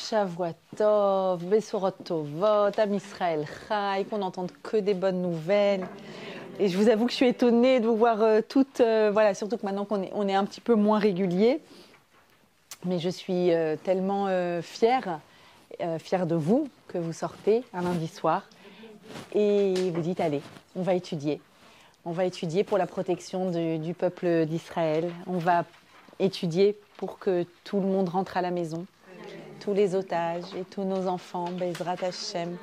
Shavua Tov, Besorot Tovot, Am Israël Chai, qu'on n'entende que des bonnes nouvelles. Et je vous avoue que je suis étonnée de vous voir toutes, voilà, surtout que maintenant qu'on est un petit peu moins régulier. Mais je suis tellement fière de vous, que vous sortez un lundi soir et vous dites, allez, on va étudier. On va étudier pour la protection du peuple d'Israël. On va étudier pour que tout le monde rentre à la maison. Tous les otages et tous nos enfants, Bezrat Hashem.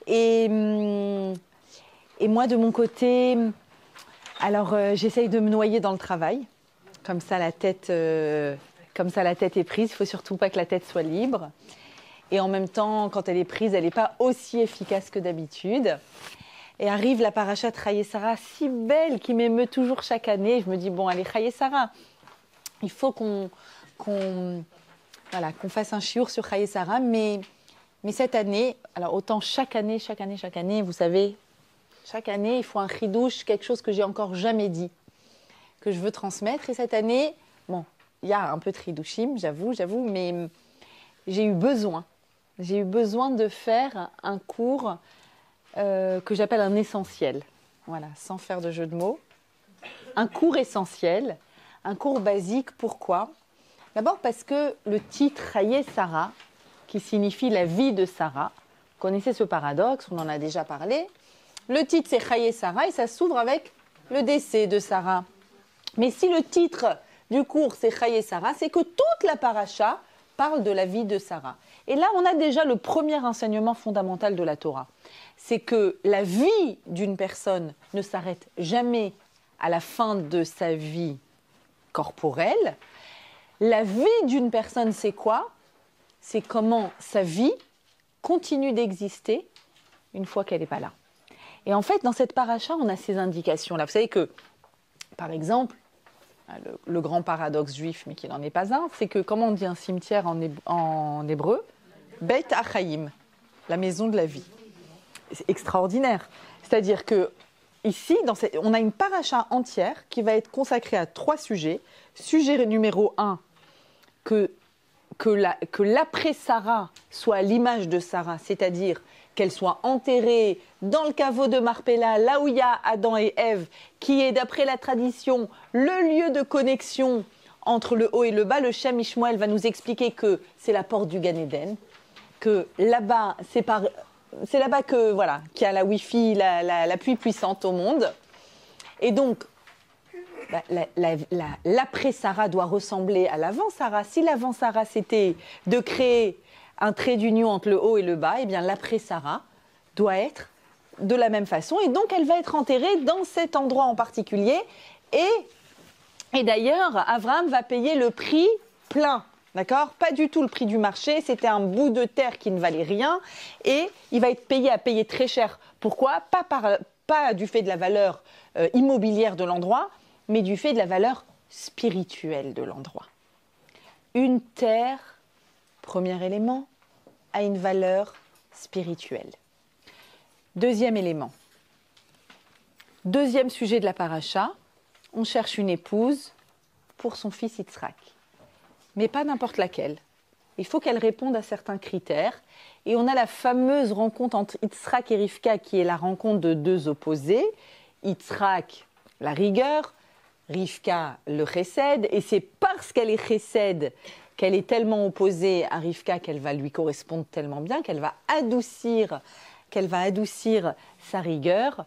Et moi, de mon côté, alors j'essaye de me noyer dans le travail. Comme ça, la tête est prise. Il ne faut surtout pas que la tête soit libre. Et en même temps, quand elle est prise, elle n'est pas aussi efficace que d'habitude. Et arrive la parashat Chayei Sarah, si belle, qui m'émeut toujours chaque année. Je me dis, bon, allez, Chayei Sarah, il faut qu'on fasse un chiour sur Chayei Sarah. Mais cette année, alors autant chaque année, vous savez, chaque année, il faut un chidouche, quelque chose que j'ai encore jamais dit, que je veux transmettre. Et cette année, bon, il y a un peu de chidouchim, j'avoue, mais j'ai eu besoin de faire un cours que j'appelle un essentiel. Voilà, sans faire de jeu de mots. Un cours essentiel, un cours basique. Pourquoi ? D'abord parce que le titre Chayei Sarah, qui signifie la vie de Sarah, vous connaissez ce paradoxe, on en a déjà parlé. Le titre c'est Chayei Sarah et ça s'ouvre avec le décès de Sarah. Mais si le titre du cours c'est Chayei Sarah, c'est que toute la paracha parle de la vie de Sarah. Et là, on a déjà le premier enseignement fondamental de la Torah. C'est que la vie d'une personne ne s'arrête jamais à la fin de sa vie corporelle. La vie d'une personne, c'est quoi ? C'est comment sa vie continue d'exister une fois qu'elle n'est pas là. Et en fait, dans cette paracha, on a ces indications-là. Vous savez que, par exemple, le grand paradoxe juif, mais qui n'en est pas un, c'est que, comment on dit un cimetière en hébreu ? Beit Achayim, la maison de la vie. C'est extraordinaire. C'est-à-dire que ici, on a une paracha entière qui va être consacrée à 3 sujets. Sujet numéro 1, que l'après-Sarah soit à l'image de Sarah, c'est-à-dire qu'elle soit enterrée dans le caveau de Marpella, là où il y a Adam et Ève, qui est, d'après la tradition, le lieu de connexion entre le haut et le bas. Le Shem Ishmael va nous expliquer que c'est la porte du Gan Eden, que là-bas, c'est là-bas que, voilà, qu'il y a la Wi-Fi la plus puissante au monde. Et donc, l'après-Sarah doit ressembler à l'avant-Sarah. Si l'avant-Sarah, c'était de créer un trait d'union entre le haut et le bas, eh bien l'après-Sarah doit être de la même façon. Et donc, elle va être enterrée dans cet endroit en particulier. Et d'ailleurs, Abraham va payer le prix plein. D'accord ? Pas du tout le prix du marché, c'était un bout de terre qui ne valait rien et il va être payé très cher. Pourquoi ? Pas du fait de la valeur immobilière de l'endroit, mais du fait de la valeur spirituelle de l'endroit. Une terre, premier élément, a une valeur spirituelle. Deuxième élément. Deuxième sujet de la paracha, on cherche une épouse pour son fils Yitzhak. Mais pas n'importe laquelle. Il faut qu'elle réponde à certains critères. Et on a la fameuse rencontre entre Yitzhak et Rivka, qui est la rencontre de 2 opposés. Yitzhak, la rigueur, Rivka, le chesed. Et c'est parce qu'elle est chesed qu'elle est tellement opposée à Rivka qu'elle va lui correspondre tellement bien, qu'elle va adoucir sa rigueur.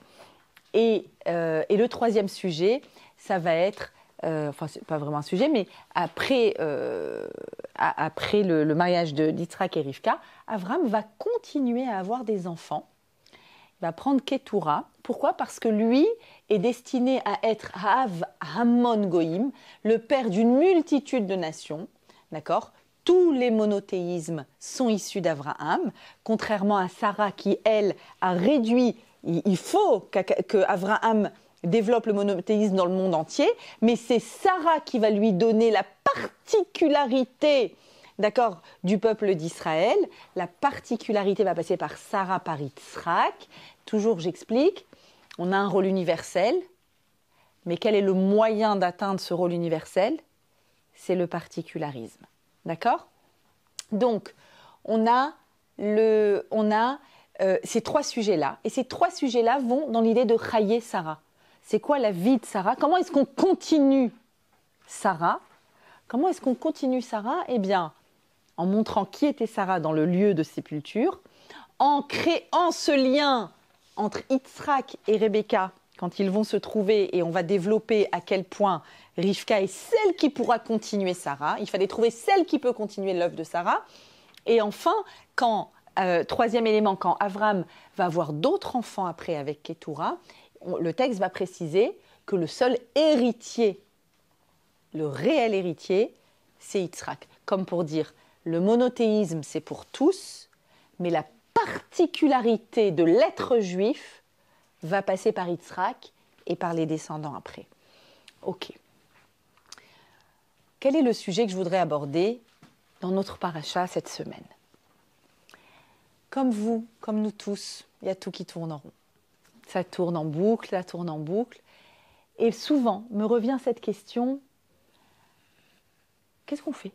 Et le troisième sujet, ça va être... enfin, c'est pas vraiment un sujet, mais après le mariage d'Yitzhak et Rivka, Avram va continuer à avoir des enfants. Il va prendre Ketura. Pourquoi ? Parce que lui est destiné à être Hav Hamon Goïm, le père d'une multitude de nations. D'accord ? Tous les monothéismes sont issus d'Abraham, contrairement à Sarah qui, elle, a réduit. Il faut qu'Abraham développe le monothéisme dans le monde entier, mais c'est Sarah qui va lui donner la particularité, d'accord, du peuple d'Israël. La particularité va passer par Sarah, par Yitzhak. Toujours, j'explique, on a un rôle universel, mais quel est le moyen d'atteindre ce rôle universel ? C'est le particularisme, d'accord ? Donc, on a ces trois sujets-là. Et ces trois sujets-là vont dans l'idée de Chaye Sarah. C'est quoi la vie de Sarah? Comment est-ce qu'on continue Sarah? Comment est-ce qu'on continue Sarah? Eh bien, en montrant qui était Sarah dans le lieu de sépulture, en créant ce lien entre Yitzhak et Rebecca quand ils vont se trouver, et on va développer à quel point Rivka est celle qui pourra continuer Sarah. Il fallait trouver celle qui peut continuer l'œuvre de Sarah. Et enfin, troisième élément, quand Avram va avoir d'autres enfants après avec Ketura, le texte va préciser que le seul héritier, le réel héritier, c'est Yitzhak. Comme pour dire, le monothéisme, c'est pour tous, mais la particularité de l'être juif va passer par Yitzhak et par les descendants après. Ok. Quel est le sujet que je voudrais aborder dans notre paracha cette semaine? Comme vous, comme nous tous, il y a tout qui tourne en rond. Ça tourne en boucle, ça tourne en boucle. Et souvent me revient cette question, qu'est-ce qu'on fait?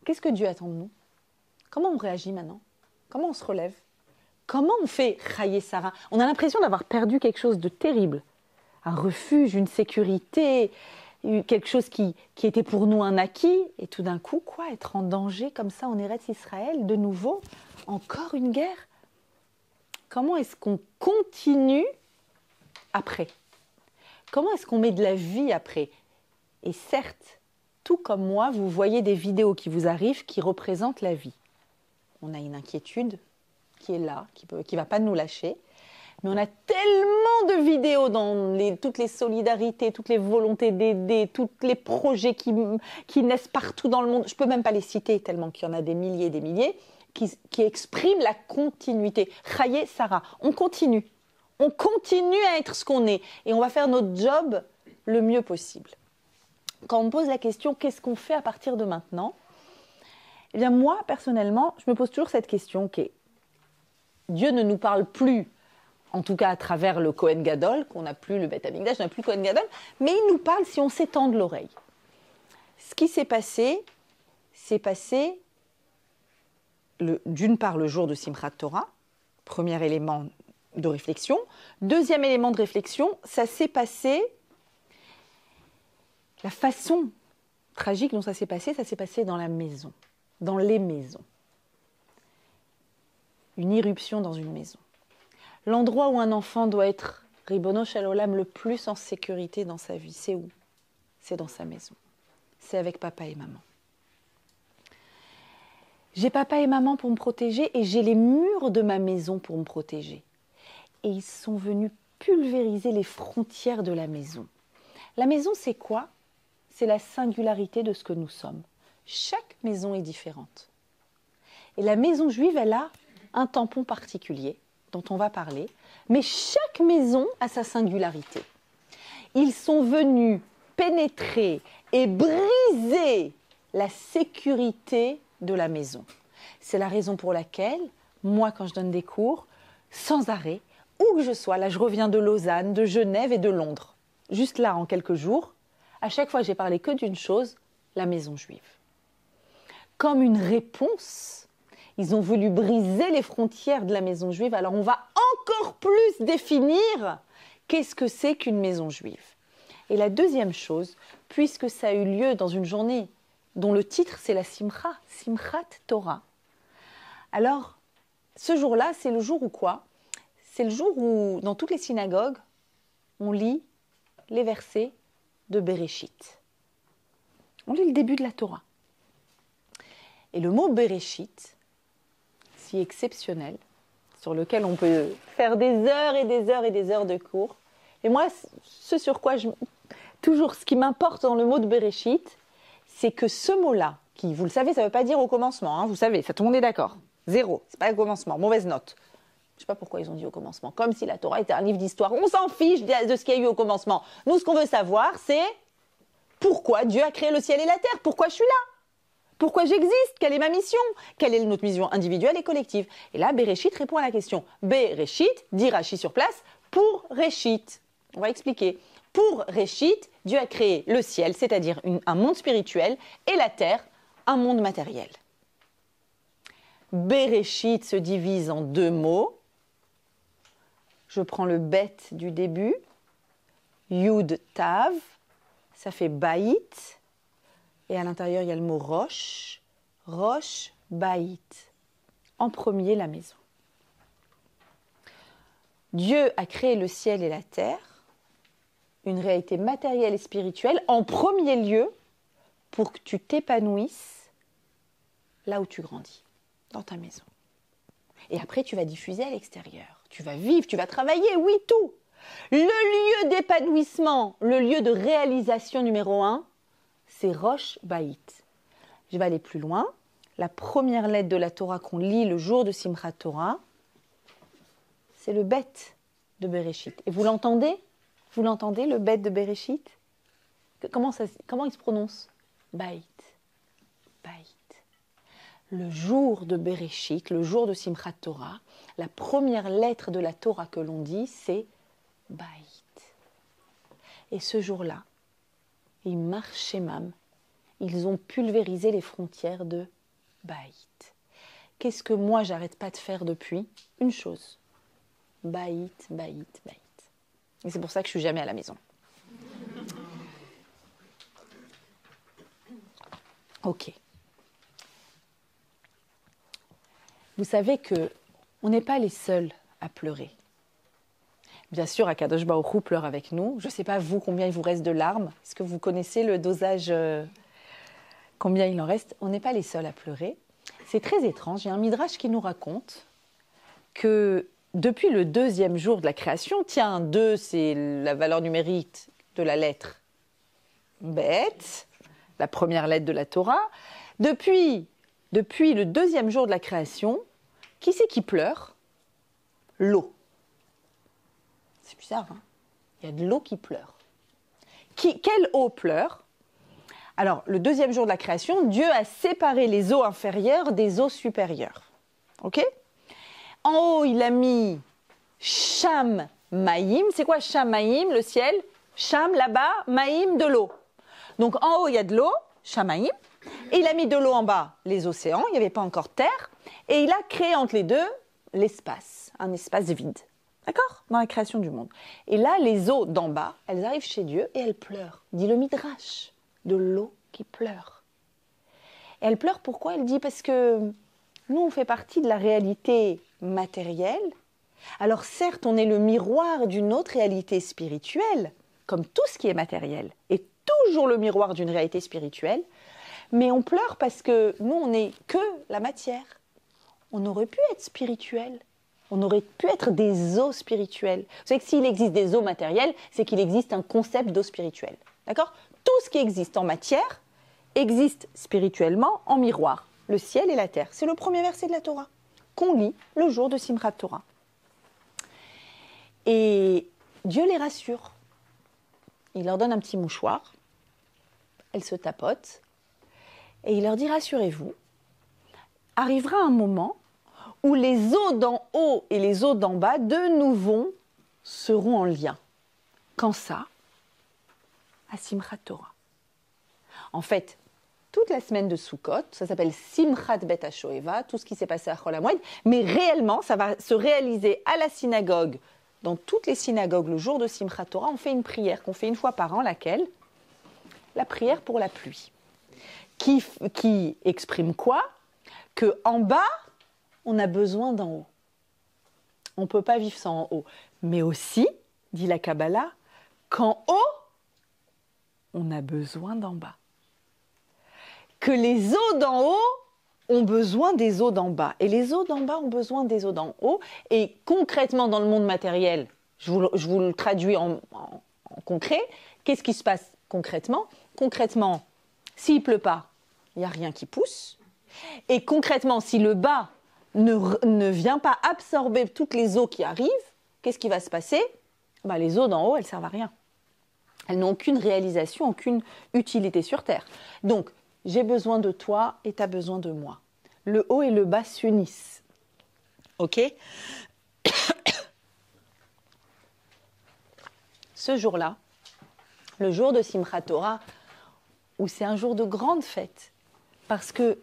Qu'est-ce que Dieu attend de nous? Comment on réagit maintenant? Comment on se relève? Comment on fait Chaye Sarah? On a l'impression d'avoir perdu quelque chose de terrible. Un refuge, une sécurité, quelque chose qui était pour nous un acquis. Et tout d'un coup, quoi, être en danger comme ça en Eretz Israël, de nouveau? Encore une guerre? Comment est-ce qu'on continue après? Comment est-ce qu'on met de la vie après? Et certes, tout comme moi, vous voyez des vidéos qui vous arrivent qui représentent la vie. On a une inquiétude qui est là, qui ne va pas nous lâcher. Mais on a tellement de vidéos dans toutes les solidarités, toutes les volontés d'aider, tous les projets qui naissent partout dans le monde. Je ne peux même pas les citer tellement qu'il y en a des milliers, qui expriment la continuité. Chaye Sarah, on continue. On continue à être ce qu'on est. Et on va faire notre job le mieux possible. Quand on me pose la question, qu'est-ce qu'on fait à partir de maintenant? Eh bien moi, personnellement, je me pose toujours cette question qui est, Dieu ne nous parle plus, en tout cas à travers le Kohen Gadol, qu'on n'a plus le Beth Amikdash, on n'a plus le Kohen Gadol, mais il nous parle si on s'étend de l'oreille. Ce qui s'est passé d'une part le jour de Simchat Torah, premier élément de réflexion. Deuxième élément de réflexion, ça s'est passé, la façon tragique dont ça s'est passé dans la maison, dans les maisons. Une irruption dans une maison. L'endroit où un enfant doit être, Ribono Shel Olam, le plus en sécurité dans sa vie, c'est où? C'est dans sa maison. C'est avec papa et maman. J'ai papa et maman pour me protéger et j'ai les murs de ma maison pour me protéger. Et ils sont venus pulvériser les frontières de la maison. La maison, c'est quoi? C'est la singularité de ce que nous sommes. Chaque maison est différente. Et la maison juive, elle a un tampon particulier dont on va parler, mais chaque maison a sa singularité. Ils sont venus pénétrer et briser la sécurité de la maison. C'est la raison pour laquelle, moi, quand je donne des cours, sans arrêt, où que je sois, là je reviens de Lausanne, de Genève et de Londres, juste là en quelques jours, à chaque fois j'ai parlé que d'une chose, la maison juive. Comme une réponse, ils ont voulu briser les frontières de la maison juive, alors on va encore plus définir qu'est-ce que c'est qu'une maison juive. Et la deuxième chose, puisque ça a eu lieu dans une journée dont le titre c'est la Simcha, Simchat Torah, alors ce jour-là, c'est le jour où quoi? C'est le jour où, dans toutes les synagogues, on lit les versets de Bereshit. On lit le début de la Torah. Et le mot Bereshit, si exceptionnel, sur lequel on peut faire des heures et des heures et des heures de cours. Et moi, ce sur quoi toujours ce qui m'importe dans le mot de Bereshit, c'est que ce mot-là, qui, vous le savez, ça ne veut pas dire au commencement, hein, vous savez, ça tout le monde est d'accord. 0, c'est pas au commencement, mauvaise note. Je ne sais pas pourquoi ils ont dit au commencement, comme si la Torah était un livre d'histoire. On s'en fiche de ce qu'il y a eu au commencement. Nous, ce qu'on veut savoir, c'est pourquoi Dieu a créé le ciel et la terre, pourquoi je suis là, pourquoi j'existe, quelle est ma mission, quelle est notre mission individuelle et collective. Et là, Bereshit répond à la question. Bereshit, dit Rashi sur place, pour Réchit. On va expliquer. Pour Réchit, Dieu a créé le ciel, c'est-à-dire un monde spirituel, et la terre, un monde matériel. Bereshit se divise en deux mots. Je prends le bet du début, Yud Tav, ça fait Baït, et à l'intérieur il y a le mot Rosh, Rosh Baït. En premier, la maison. Dieu a créé le ciel et la terre, une réalité matérielle et spirituelle, en premier lieu, pour que tu t'épanouisses là où tu grandis, dans ta maison. Et après, tu vas diffuser à l'extérieur. Tu vas vivre, tu vas travailler, oui, tout. Le lieu d'épanouissement, le lieu de réalisation numéro 1, c'est Rosh Baït. Je vais aller plus loin. La première lettre de la Torah qu'on lit le jour de Simchat Torah, c'est le bet de Bereshit. Et vous l'entendez? Vous l'entendez, le bet de Bereshit? Comment il se prononce? Baït. Baït. Le jour de Bereshit, le jour de Simchat Torah, la première lettre de la Torah que l'on dit, c'est Baït. Et ce jour-là, ils marchent chez Mam, ils ont pulvérisé les frontières de Baït. Qu'est-ce que moi, j'arrête pas de faire depuis? Une chose. Baït, Baït, Baït. Et c'est pour ça que je suis jamais à la maison. Ok. Vous savez que on n'est pas les seuls à pleurer. Bien sûr, Akadosh Baruch Hu pleure avec nous. Je ne sais pas vous combien il vous reste de larmes. Est-ce que vous connaissez le dosage, combien il en reste? On n'est pas les seuls à pleurer. C'est très étrange. Il y a un midrash qui nous raconte que depuis le deuxième jour de la création, tiens, 2, c'est la valeur numérique de la lettre Bet, la première lettre de la Torah. Depuis le deuxième jour de la création, qui c'est qui pleure? L'eau. C'est bizarre, hein? Il y a de l'eau qui pleure. Quelle eau pleure? Alors, le deuxième jour de la création, Dieu a séparé les eaux inférieures des eaux supérieures. Ok? En haut, il a mis Sham Maïm. C'est quoi Sham Maïm, le ciel? Sham, là-bas, Maïm, de l'eau. Donc, en haut, il y a de l'eau, Sham Maïm. Et il a mis de l'eau en bas, les océans. Il n'y avait pas encore terre. Et il a créé entre les deux l'espace, un espace vide. D'accord? Dans la création du monde. Et là, les eaux d'en bas, elles arrivent chez Dieu et elles pleurent. Dit le Midrash, de l'eau qui pleure. Et elle pleure pourquoi? Elle dit parce que nous, on fait partie de la réalité matérielle. Alors certes, on est le miroir d'une autre réalité spirituelle, comme tout ce qui est matériel, est toujours le miroir d'une réalité spirituelle, mais on pleure parce que nous, on n'est que la matière. On aurait pu être spirituel. On aurait pu être des eaux spirituelles. Vous savez que s'il existe des eaux matérielles, c'est qu'il existe un concept d'eau spirituelle. D'accord? Tout ce qui existe en matière existe spirituellement en miroir. Le ciel et la terre. C'est le premier verset de la Torah qu'on lit le jour de Simchat Torah. Et Dieu les rassure. Il leur donne un petit mouchoir. Elles se tapotent. Et il leur dit, rassurez-vous, arrivera un moment où les eaux d'en haut et les eaux d'en bas, de nouveau, seront en lien. Quand ça? À Simchat Torah. En fait, toute la semaine de Sukkot, ça s'appelle Simchat Bet HaShoeva, tout ce qui s'est passé à Chol HaMoed, mais réellement, ça va se réaliser à la synagogue. Dans toutes les synagogues, le jour de Simchat Torah, on fait une prière qu'on fait une fois par an, laquelle? La prière pour la pluie. Qui exprime quoi? Que en bas, on a besoin d'en haut. On ne peut pas vivre sans en haut. Mais aussi, dit la Kabbalah, qu'en haut, on a besoin d'en bas. Que les eaux d'en haut ont besoin des eaux d'en bas. Et les eaux d'en bas ont besoin des eaux d'en haut. Et concrètement, dans le monde matériel, je vous le traduis en concret, qu'est-ce qui se passe concrètement? Concrètement, s'il ne pleut pas, il n'y a rien qui pousse. Et concrètement, si le bas ne vient pas absorber toutes les eaux qui arrivent, qu'est-ce qui va se passer? Les eaux d'en haut, elles ne servent à rien. Elles n'ont aucune réalisation, aucune utilité sur Terre. Donc, j'ai besoin de toi et tu as besoin de moi. Le haut et le bas s'unissent. Ok? Ce jour-là, le jour de Simchat Torah, où c'est un jour de grande fête, parce que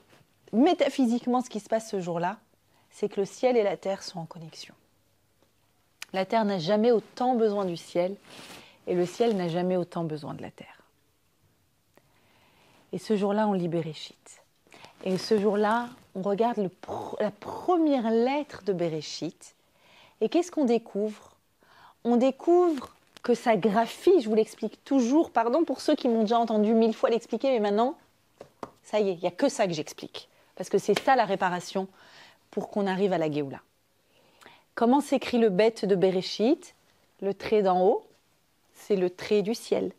métaphysiquement, ce qui se passe ce jour-là, c'est que le ciel et la terre sont en connexion. La terre n'a jamais autant besoin du ciel et le ciel n'a jamais autant besoin de la terre. Et ce jour-là, on lit Béréchit. Et ce jour-là, on regarde la première lettre de Béréchit. Et qu'est-ce qu'on découvre? On découvre que sa graphie, je vous l'explique toujours, pardon pour ceux qui m'ont déjà entendu 1000 fois l'expliquer, mais maintenant, ça y est, il n'y a que ça que j'explique. Parce que c'est ça la réparation pour qu'on arrive à la Géoula. Comment s'écrit le bête de Béréchit? Le trait d'en haut, c'est le trait du ciel.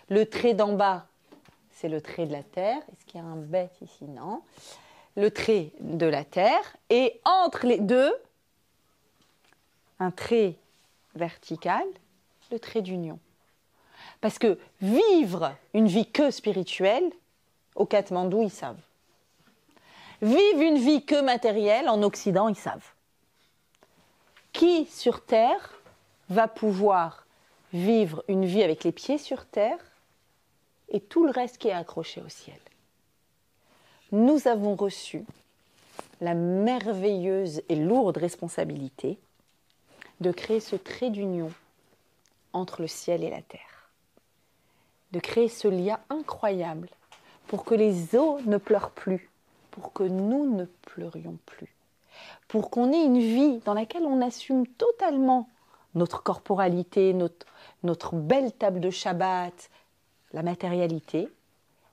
Le trait d'en bas, c'est le trait de la terre. Est-ce qu'il y a un bête ici? Non. Le trait de la terre. Et entre les deux, un trait vertical, le trait d'union. Parce que vivre une vie que spirituelle, au Katmandou, ils savent. Vivre une vie que matérielle, en Occident, ils savent. Qui, sur Terre, va pouvoir vivre une vie avec les pieds sur Terre et tout le reste qui est accroché au ciel? Nous avons reçu la merveilleuse et lourde responsabilité de créer ce trait d'union entre le ciel et la terre. De créer ce lien incroyable pour que les eaux ne pleurent plus, pour que nous ne pleurions plus, pour qu'on ait une vie dans laquelle on assume totalement notre corporalité, notre belle table de Shabbat, la matérialité,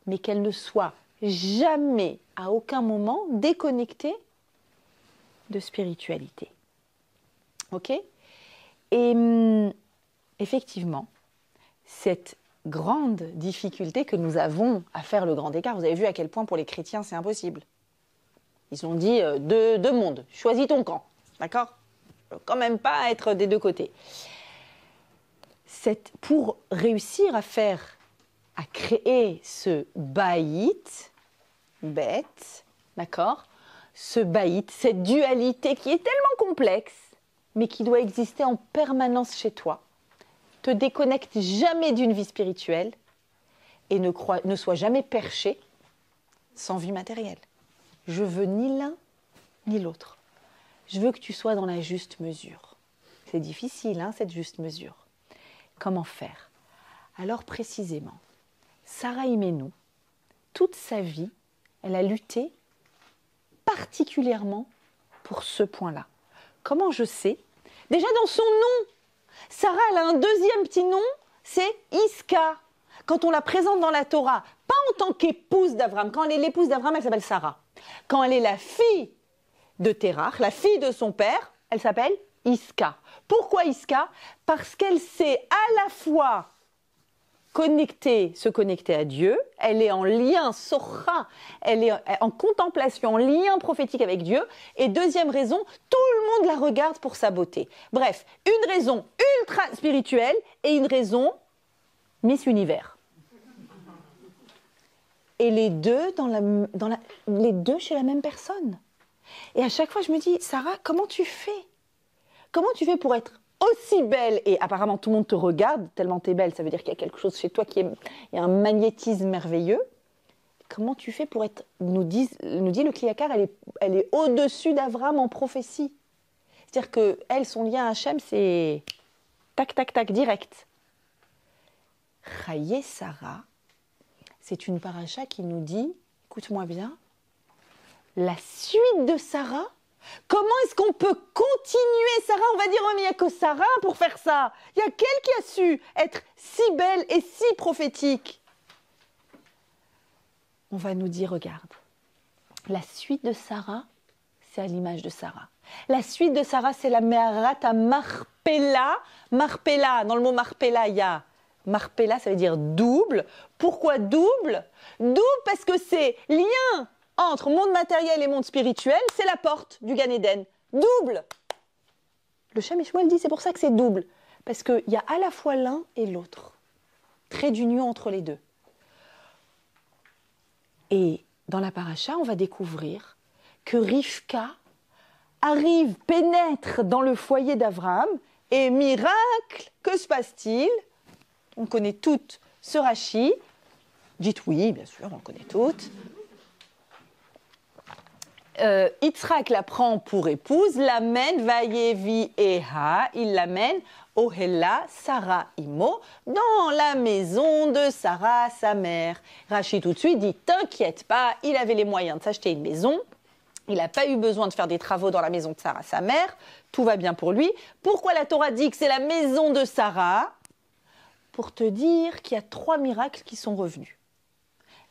mais qu'elle ne soit jamais, à aucun moment, déconnectée de spiritualité. Ok ? Et effectivement, cette grande difficulté que nous avons à faire le grand écart, vous avez vu à quel point pour les chrétiens c'est impossible. Ils ont dit deux mondes, choisis ton camp, d'accord ? Quand même pas être des deux côtés. Pour réussir à créer ce baït, bête, d'accord ? Ce baït, cette dualité qui est tellement complexe, mais qui doit exister en permanence chez toi. Te déconnecte jamais d'une vie spirituelle et ne sois jamais perché sans vie matérielle. Je veux ni l'un ni l'autre. Je veux que tu sois dans la juste mesure. C'est difficile, hein, cette juste mesure. Comment faire? Alors précisément, Sarah Imenou, toute sa vie, elle a lutté particulièrement pour ce point-là. Comment je sais? Déjà dans son nom, Sarah elle a un deuxième petit nom, c'est Iska. Quand on la présente dans la Torah, pas en tant qu'épouse d'Abraham. Quand elle est l'épouse d'Abraham, elle s'appelle Sarah. Quand elle est la fille de Terach, la fille de son père, elle s'appelle Iska. Pourquoi Iska? Parce qu'elle sait à la fois se connecter à Dieu, elle est en lien, Sorra, elle est en contemplation, en lien prophétique avec Dieu. Et deuxième raison, tout le monde la regarde pour sa beauté. Bref, une raison ultra spirituelle et une raison Miss Univers. Et les deux, les deux chez la même personne. Et à chaque fois, je me dis, Sarah, comment tu fais? Comment tu fais pour être aussi belle? Et apparemment, tout le monde te regarde, tellement tu es belle, ça veut dire qu'il y a quelque chose chez toi il y a un magnétisme merveilleux. Comment tu fais pour être, nous dit le Kliakar, elle est au-dessus d'Abraham en prophétie. C'est-à-dire que elle, son lien à Hachem, c'est tac, tac, tac, direct. Chaye Sarah, c'est une paracha qui nous dit, écoute-moi bien, la suite de Sarah. Comment est-ce qu'on peut continuer Sarah? On va dire, oh, mais il n'y a que Sarah pour faire ça. Il y a qu'elle qui a su être si belle et si prophétique. On va nous dire, regarde, la suite de Sarah, c'est à l'image de Sarah. La suite de Sarah, c'est la Meharat à Marpella. Marpella, dans le mot Marpella, il y a Marpella, ça veut dire double. Pourquoi double? Double parce que c'est lien entre monde matériel et monde spirituel, c'est la porte du Gan Eden. Double. Le Shem Shmuel dit, c'est pour ça que c'est double. Parce qu'il y a à la fois l'un et l'autre. Trait d'union entre les deux. Et dans la paracha, on va découvrir que Rivka pénètre dans le foyer d'Abraham. Et miracle, que se passe-t-il? On connaît toutes ce Rashi. Dites oui, bien sûr, on le connaît toutes. Yitzhak la prend pour épouse, l'amène, Vayevi Eha, il l'amène, Ohela, Sarah Imo, dans la maison de Sarah, sa mère. Rachid tout de suite dit, t'inquiète pas, il avait les moyens de s'acheter une maison, il n'a pas eu besoin de faire des travaux dans la maison de Sarah, sa mère, tout va bien pour lui. Pourquoi la Torah dit que c'est la maison de Sarah? Pour te dire qu'il y a 3 miracles qui sont revenus.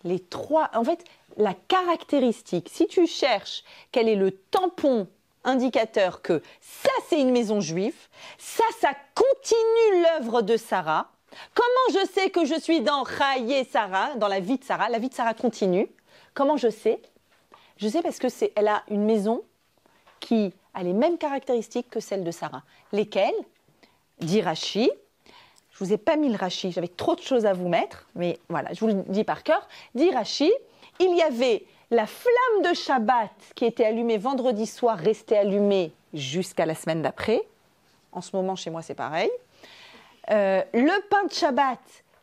Les 3, en fait, la caractéristique, si tu cherches quel est le tampon indicateur que ça c'est une maison juive, ça continue l'œuvre de Sarah. Comment je sais que je suis dans Chaye Sarah, dans la vie de Sarah continue. Comment je sais? Je sais parce que elle a une maison qui a les mêmes caractéristiques que celle de Sarah. Lesquelles? Dit Rashi. Je vous ai pas mis le Rashi, j'avais trop de choses à vous mettre, mais voilà, je vous le dis par cœur. Dit Rashi, il y avait la flamme de Shabbat qui était allumée vendredi soir, restée allumée jusqu'à la semaine d'après. En ce moment, chez moi, c'est pareil. Le pain de Shabbat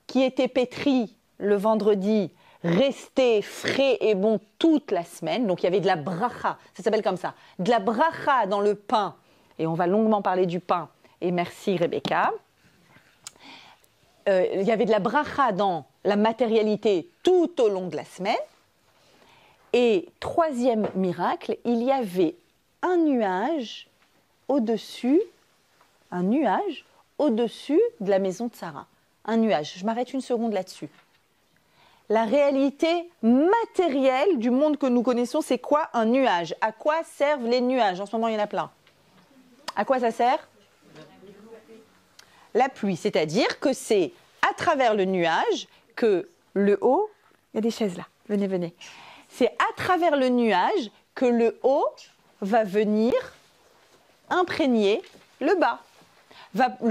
qui était pétri le vendredi, restait frais et bon toute la semaine. Donc, il y avait de la bracha, ça s'appelle comme ça, de la bracha dans le pain. Et on va longuement parler du pain. Et merci Rebecca. Il y avait de la bracha dans la matérialité tout au long de la semaine. Et 3e miracle, il y avait un nuage au-dessus de la maison de Sarah. Un nuage. Je m'arrête une seconde là-dessus. La réalité matérielle du monde que nous connaissons, c'est quoi un nuage? À quoi servent les nuages? En ce moment, il y en a plein. À quoi ça sert? La pluie, c'est-à-dire que c'est à travers le nuage que le haut, il y a des chaises là, venez. C'est à travers le nuage que le haut va venir imprégner le bas,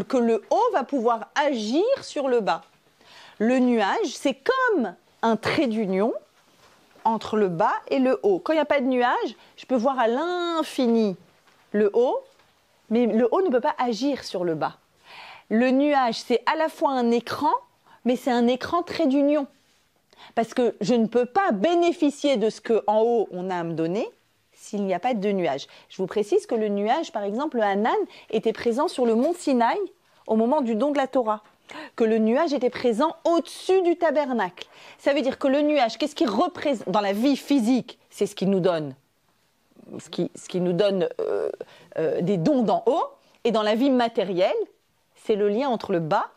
que le haut va pouvoir agir sur le bas. Le nuage, c'est comme un trait d'union entre le bas et le haut. Quand il n'y a pas de nuage, je peux voir à l'infini le haut, mais le haut ne peut pas agir sur le bas. Le nuage, c'est à la fois un écran, mais c'est un écran trait d'union. Parce que je ne peux pas bénéficier de ce qu'en haut, on a à me donner s'il n'y a pas de nuage. Je vous précise que le nuage, par exemple, le Hanan, était présent sur le mont Sinaï au moment du don de la Torah. Que le nuage était présent au-dessus du tabernacle. Ça veut dire que le nuage, qu'est-ce qu'il représente dans la vie physique? C'est ce qui nous donne, des dons d'en haut. Et dans la vie matérielle, c'est le lien entre le bas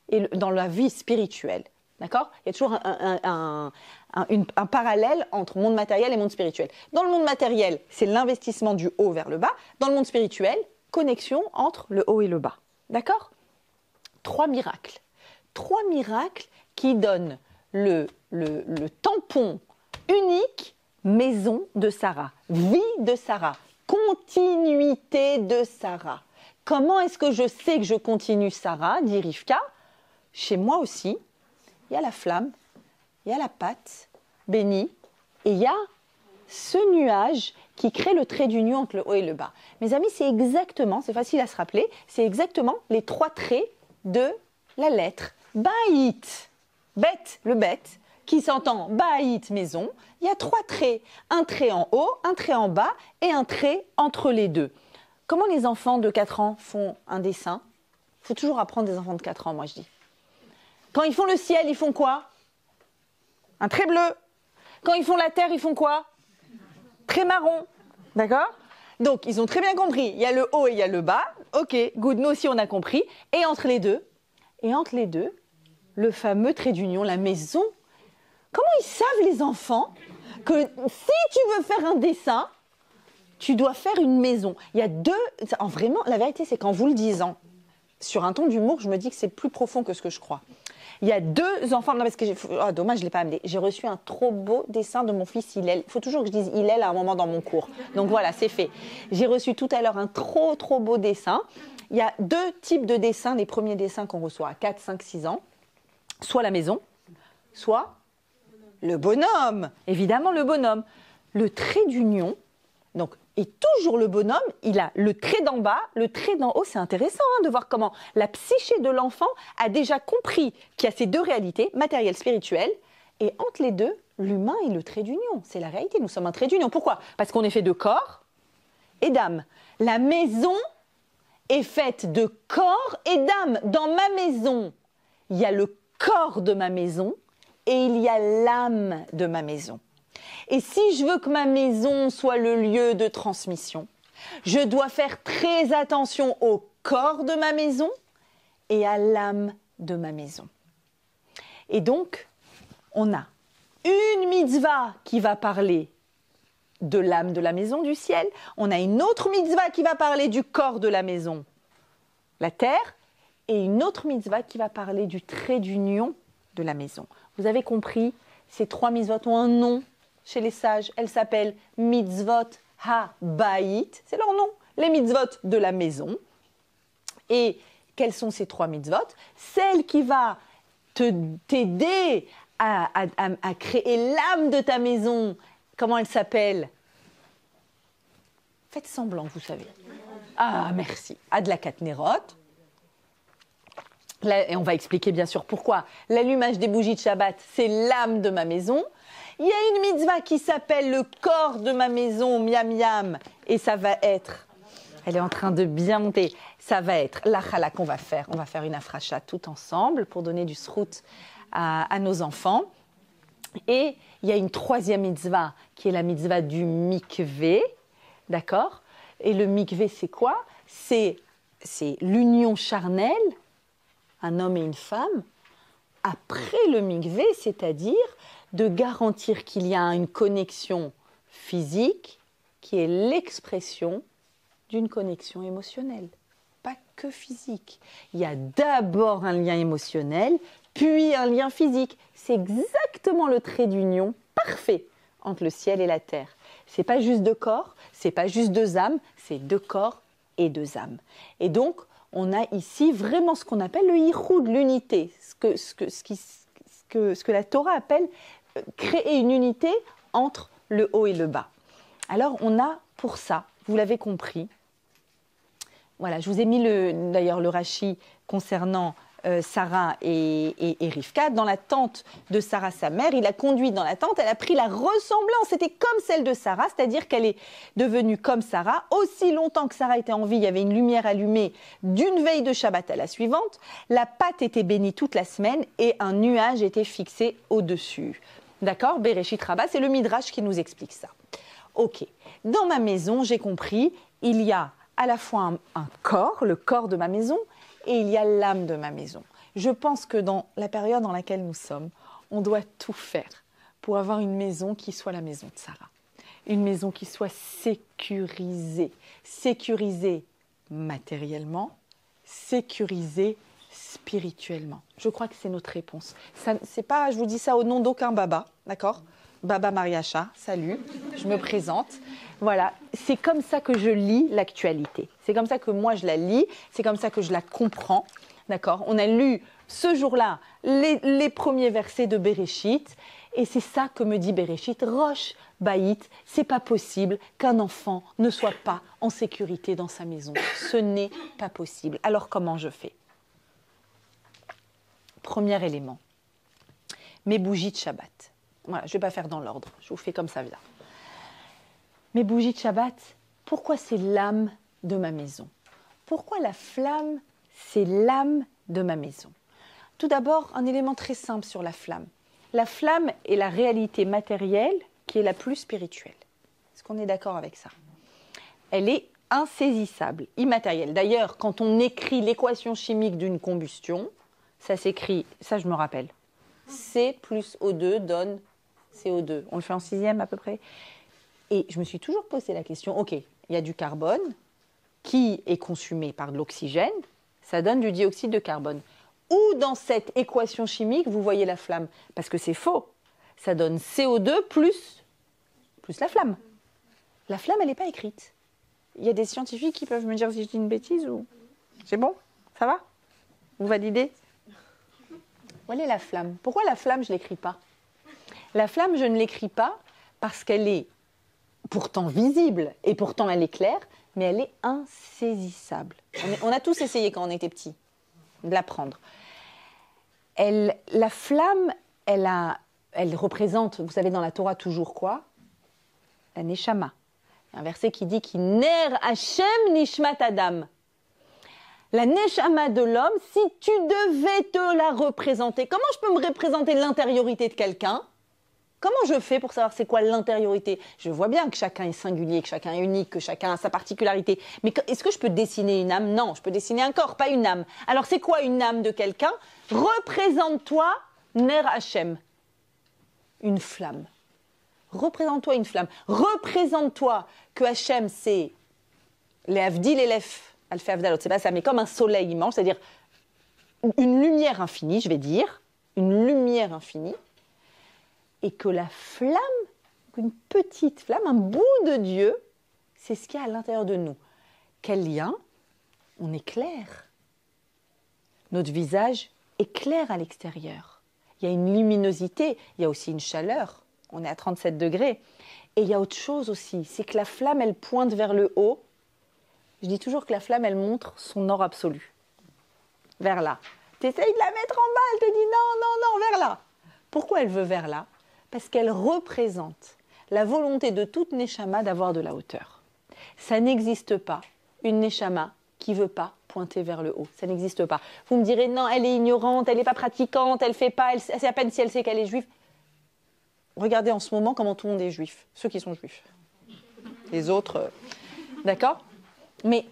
et dans la vie spirituelle. D'accord? Il y a toujours un parallèle entre monde matériel et monde spirituel. Dans le monde matériel, c'est l'investissement du haut vers le bas. Dans le monde spirituel, connexion entre le haut et le bas. D'accord? 3 miracles. 3 miracles qui donnent le tampon unique maison de Sarah, vie de Sarah, continuité de Sarah. Comment est-ce que je sais que je continue Sarah, dit Rivka? Chez moi aussi, il y a la flamme, il y a la pâte bénie, et il y a ce nuage qui crée le trait d'union entre le haut et le bas. Mes amis, c'est exactement, c'est facile à se rappeler, c'est exactement les 3 traits de la lettre Baït. Bête, le bête, qui s'entend Baït, maison. Il y a 3 traits, un trait en haut, un trait en bas et un trait entre les deux. Comment les enfants de 4 ans font un dessin? Il faut toujours apprendre des enfants de 4 ans, moi je dis. Quand ils font le ciel, ils font quoi? Un trait bleu. Quand ils font la terre, ils font quoi? Trait marron. D'accord? Donc, ils ont très bien compris. Il y a le haut et il y a le bas. Ok, good, nous aussi on a compris. Et entre les deux, le fameux trait d'union, la maison. Comment ils savent, les enfants, que si tu veux faire un dessin, tu dois faire une maison? Il y a 2... Vraiment, la vérité, c'est qu'en vous le disant, sur un ton d'humour, je me dis que c'est plus profond que ce que je crois. Il y a 2 enfants... Non, parce que dommage, je ne l'ai pas amené. J'ai reçu un trop beau dessin de mon fils Hillel. Il faut toujours que je dise Hillel à un moment dans mon cours. Donc voilà, c'est fait. J'ai reçu tout à l'heure un trop beau dessin. Il y a 2 types de dessins. Les premiers dessins qu'on reçoit à 4, 5, 6 ans. Soit la maison, soit le bonhomme. Évidemment, le bonhomme. Le trait d'union, donc, et toujours le bonhomme, il a le trait d'en bas, le trait d'en haut. C'est intéressant de voir comment la psyché de l'enfant a déjà compris qu'il y a ces 2 réalités, matérielle, spirituelle, et entre les deux, l'humain est le trait d'union. C'est la réalité, nous sommes un trait d'union. Pourquoi? Parce qu'on est fait de corps et d'âme. La maison est faite de corps et d'âme. Dans ma maison, il y a le corps de ma maison et il y a l'âme de ma maison. Et si je veux que ma maison soit le lieu de transmission, je dois faire très attention au corps de ma maison et à l'âme de ma maison. Et donc, on a une mitzvah qui va parler de l'âme de la maison du ciel, on a une autre mitzvah qui va parler du corps de la maison, la terre, et une autre mitzvah qui va parler du trait d'union de la maison. Vous avez compris, ces 3 mitzvot ont un nom chez les sages. Elles s'appellent mitzvot ha-baït, c'est leur nom, les mitzvot de la maison. Et quelles sont ces 3 mitzvot? Celle qui va t'aider à créer l'âme de ta maison. Comment elle s'appelle? Faites semblant, vous savez. Ah, merci. Adlakat Nerot. Et on va expliquer bien sûr pourquoi. L'allumage des bougies de Shabbat, c'est l'âme de ma maison. Il y a une mitzvah qui s'appelle le corps de ma maison, miam miam. Et ça va être, elle est en train de bien monter, ça va être la chala qu'on va faire. On va faire une afracha tout ensemble pour donner du srout à nos enfants. Et il y a une 3e mitzvah qui est la mitzvah du mikvé. D'accord? Et le mikvé, c'est quoi? C'est l'union charnelle, un homme et une femme, après le mikvé, c'est-à-dire de garantir qu'il y a une connexion physique qui est l'expression d'une connexion émotionnelle. Pas que physique. Il y a d'abord un lien émotionnel, puis un lien physique. C'est exactement le trait d'union parfait entre le ciel et la terre. C'est pas juste 2 corps, c'est pas juste 2 âmes, c'est 2 corps et 2 âmes. Et donc, on a ici vraiment ce qu'on appelle le yichoud, l'unité, ce que la Torah appelle créer une unité entre le haut et le bas. Alors, on a pour ça, vous l'avez compris, voilà, je vous ai mis d'ailleurs le Rashi concernant Sarah et Rivka. Dans la tente de Sarah, sa mère, il a conduit dans la tente, elle a pris la ressemblance, c'était comme celle de Sarah, c'est-à-dire qu'elle est devenue comme Sarah. Aussi longtemps que Sarah était en vie, il y avait une lumière allumée d'une veille de Shabbat à la suivante, la pâte était bénie toute la semaine et un nuage était fixé au-dessus. D'accord? Bereshit Rabbah, c'est le Midrash qui nous explique ça. Ok, dans ma maison, j'ai compris, il y a à la fois un corps, le corps de ma maison, et il y a l'âme de ma maison. Je pense que dans la période dans laquelle nous sommes, on doit tout faire pour avoir une maison qui soit la maison de Sarah. Une maison qui soit sécurisée. Sécurisée matériellement, sécurisée spirituellement. Je crois que c'est notre réponse. C'est pas, je vous dis ça au nom d'aucun baba, d'accord? Baba Mariacha, salut, je me présente. Voilà, c'est comme ça que je lis l'actualité. C'est comme ça que moi je la lis, c'est comme ça que je la comprends. D'accord? On a lu ce jour-là les premiers versets de Bereshit et c'est ça que me dit Bereshit. Rosh Baït, c'est pas possible qu'un enfant ne soit pas en sécurité dans sa maison. Ce n'est pas possible. Alors comment je fais? Premier élément, mes bougies de Shabbat. Voilà, je ne vais pas faire dans l'ordre, je vous fais comme ça vient. Mes bougies de Shabbat, pourquoi c'est l'âme de ma maison? Pourquoi la flamme, c'est l'âme de ma maison? Tout d'abord, un élément très simple sur la flamme. La flamme est la réalité matérielle qui est la plus spirituelle. Est-ce qu'on est d'accord avec ça? Elle est insaisissable, immatérielle. D'ailleurs, quand on écrit l'équation chimique d'une combustion, ça s'écrit, ça je me rappelle, C plus O2 donne CO2. On le fait en 6e à peu près. Et je me suis toujours posé la question, ok, il y a du carbone qui est consumé par de l'oxygène, ça donne du dioxyde de carbone. Où dans cette équation chimique vous voyez la flamme? Parce que c'est faux. Ça donne CO2 plus la flamme. La flamme, elle n'est pas écrite. Il y a des scientifiques qui peuvent me dire si je dis une bêtise ou... C'est bon? Ça va? Vous validez? Où est la flamme? Pourquoi la flamme, je ne l'écris pas? La flamme, je ne l'écris pas parce qu'elle est pourtant visible et pourtant elle est claire, mais elle est insaisissable. On a tous essayé quand on était petit de la prendre. La flamme, elle a elle représente, vous savez, dans la Torah, toujours quoi? La Neshama. Il y a un verset qui dit « Ki ner Hashem nishmat Adam ». La Neshama de l'homme, si tu devais te la représenter, comment je peux me représenter l'intériorité de quelqu'un? Comment je fais pour savoir c'est quoi l'intériorité? Je vois bien que chacun est singulier, que chacun est unique, que chacun a sa particularité. Mais est-ce que je peux dessiner une âme? Non, je peux dessiner un corps, pas une âme. Alors c'est quoi une âme de quelqu'un? Représente-toi Ner Hashem. Une flamme. Représente-toi une flamme. Représente-toi que Hashem, c'est les Avdil et l'Ef. Alpha Avdalot, c'est pas ça, mais comme un soleil immense, c'est-à-dire une lumière infinie, je vais dire, une lumière infinie, et que la flamme, une petite flamme, un bout de Dieu, c'est ce qu'il y a à l'intérieur de nous. Quel lien? On éclaire. Notre visage éclaire à l'extérieur. Il y a une luminosité, il y a aussi une chaleur. On est à 37 degrés. Et il y a autre chose aussi, c'est que la flamme, elle pointe vers le haut. Je dis toujours que la flamme, elle montre son or absolu. Vers là. Tu essayes de la mettre en bas, elle te dit non, vers là. Pourquoi elle veut vers là? Parce qu'elle représente la volonté de toute Neshama d'avoir de la hauteur. Ça n'existe pas, une Neshama qui ne veut pas pointer vers le haut. Ça n'existe pas. Vous me direz, non, elle est ignorante, elle n'est pas pratiquante, elle ne fait pas, c'est à peine si elle sait qu'elle est juive. Regardez en ce moment comment tout le monde est juif. Ceux qui sont juifs. Les autres, d'accord? Mais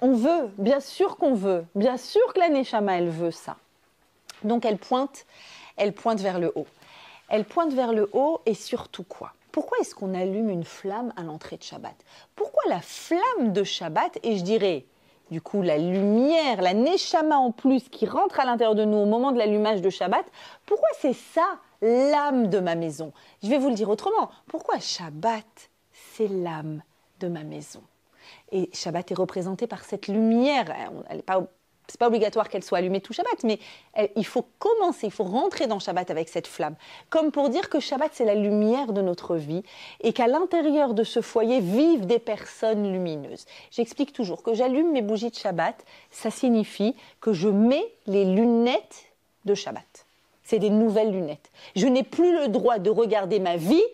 on veut, bien sûr qu'on veut, bien sûr que la Neshama, elle veut ça. Donc elle pointe vers le haut. Elle pointe vers le haut et surtout quoi? Pourquoi est-ce qu'on allume une flamme à l'entrée de Shabbat? Pourquoi la flamme de Shabbat, et je dirais, du coup, la lumière, la Neshama en plus qui rentre à l'intérieur de nous au moment de l'allumage de Shabbat, pourquoi c'est ça l'âme de ma maison? Je vais vous le dire autrement. Pourquoi Shabbat, c'est l'âme de ma maison? Et Shabbat est représenté par cette lumière. C'est pas obligatoire qu'elle soit allumée tout Shabbat, mais il faut commencer, il faut rentrer dans Shabbat avec cette flamme. Comme pour dire que Shabbat, c'est la lumière de notre vie et qu'à l'intérieur de ce foyer vivent des personnes lumineuses. J'explique toujours que j'allume mes bougies de Shabbat, ça signifie que je mets les lunettes de Shabbat. C'est des nouvelles lunettes. Je n'ai plus le droit de regarder ma vie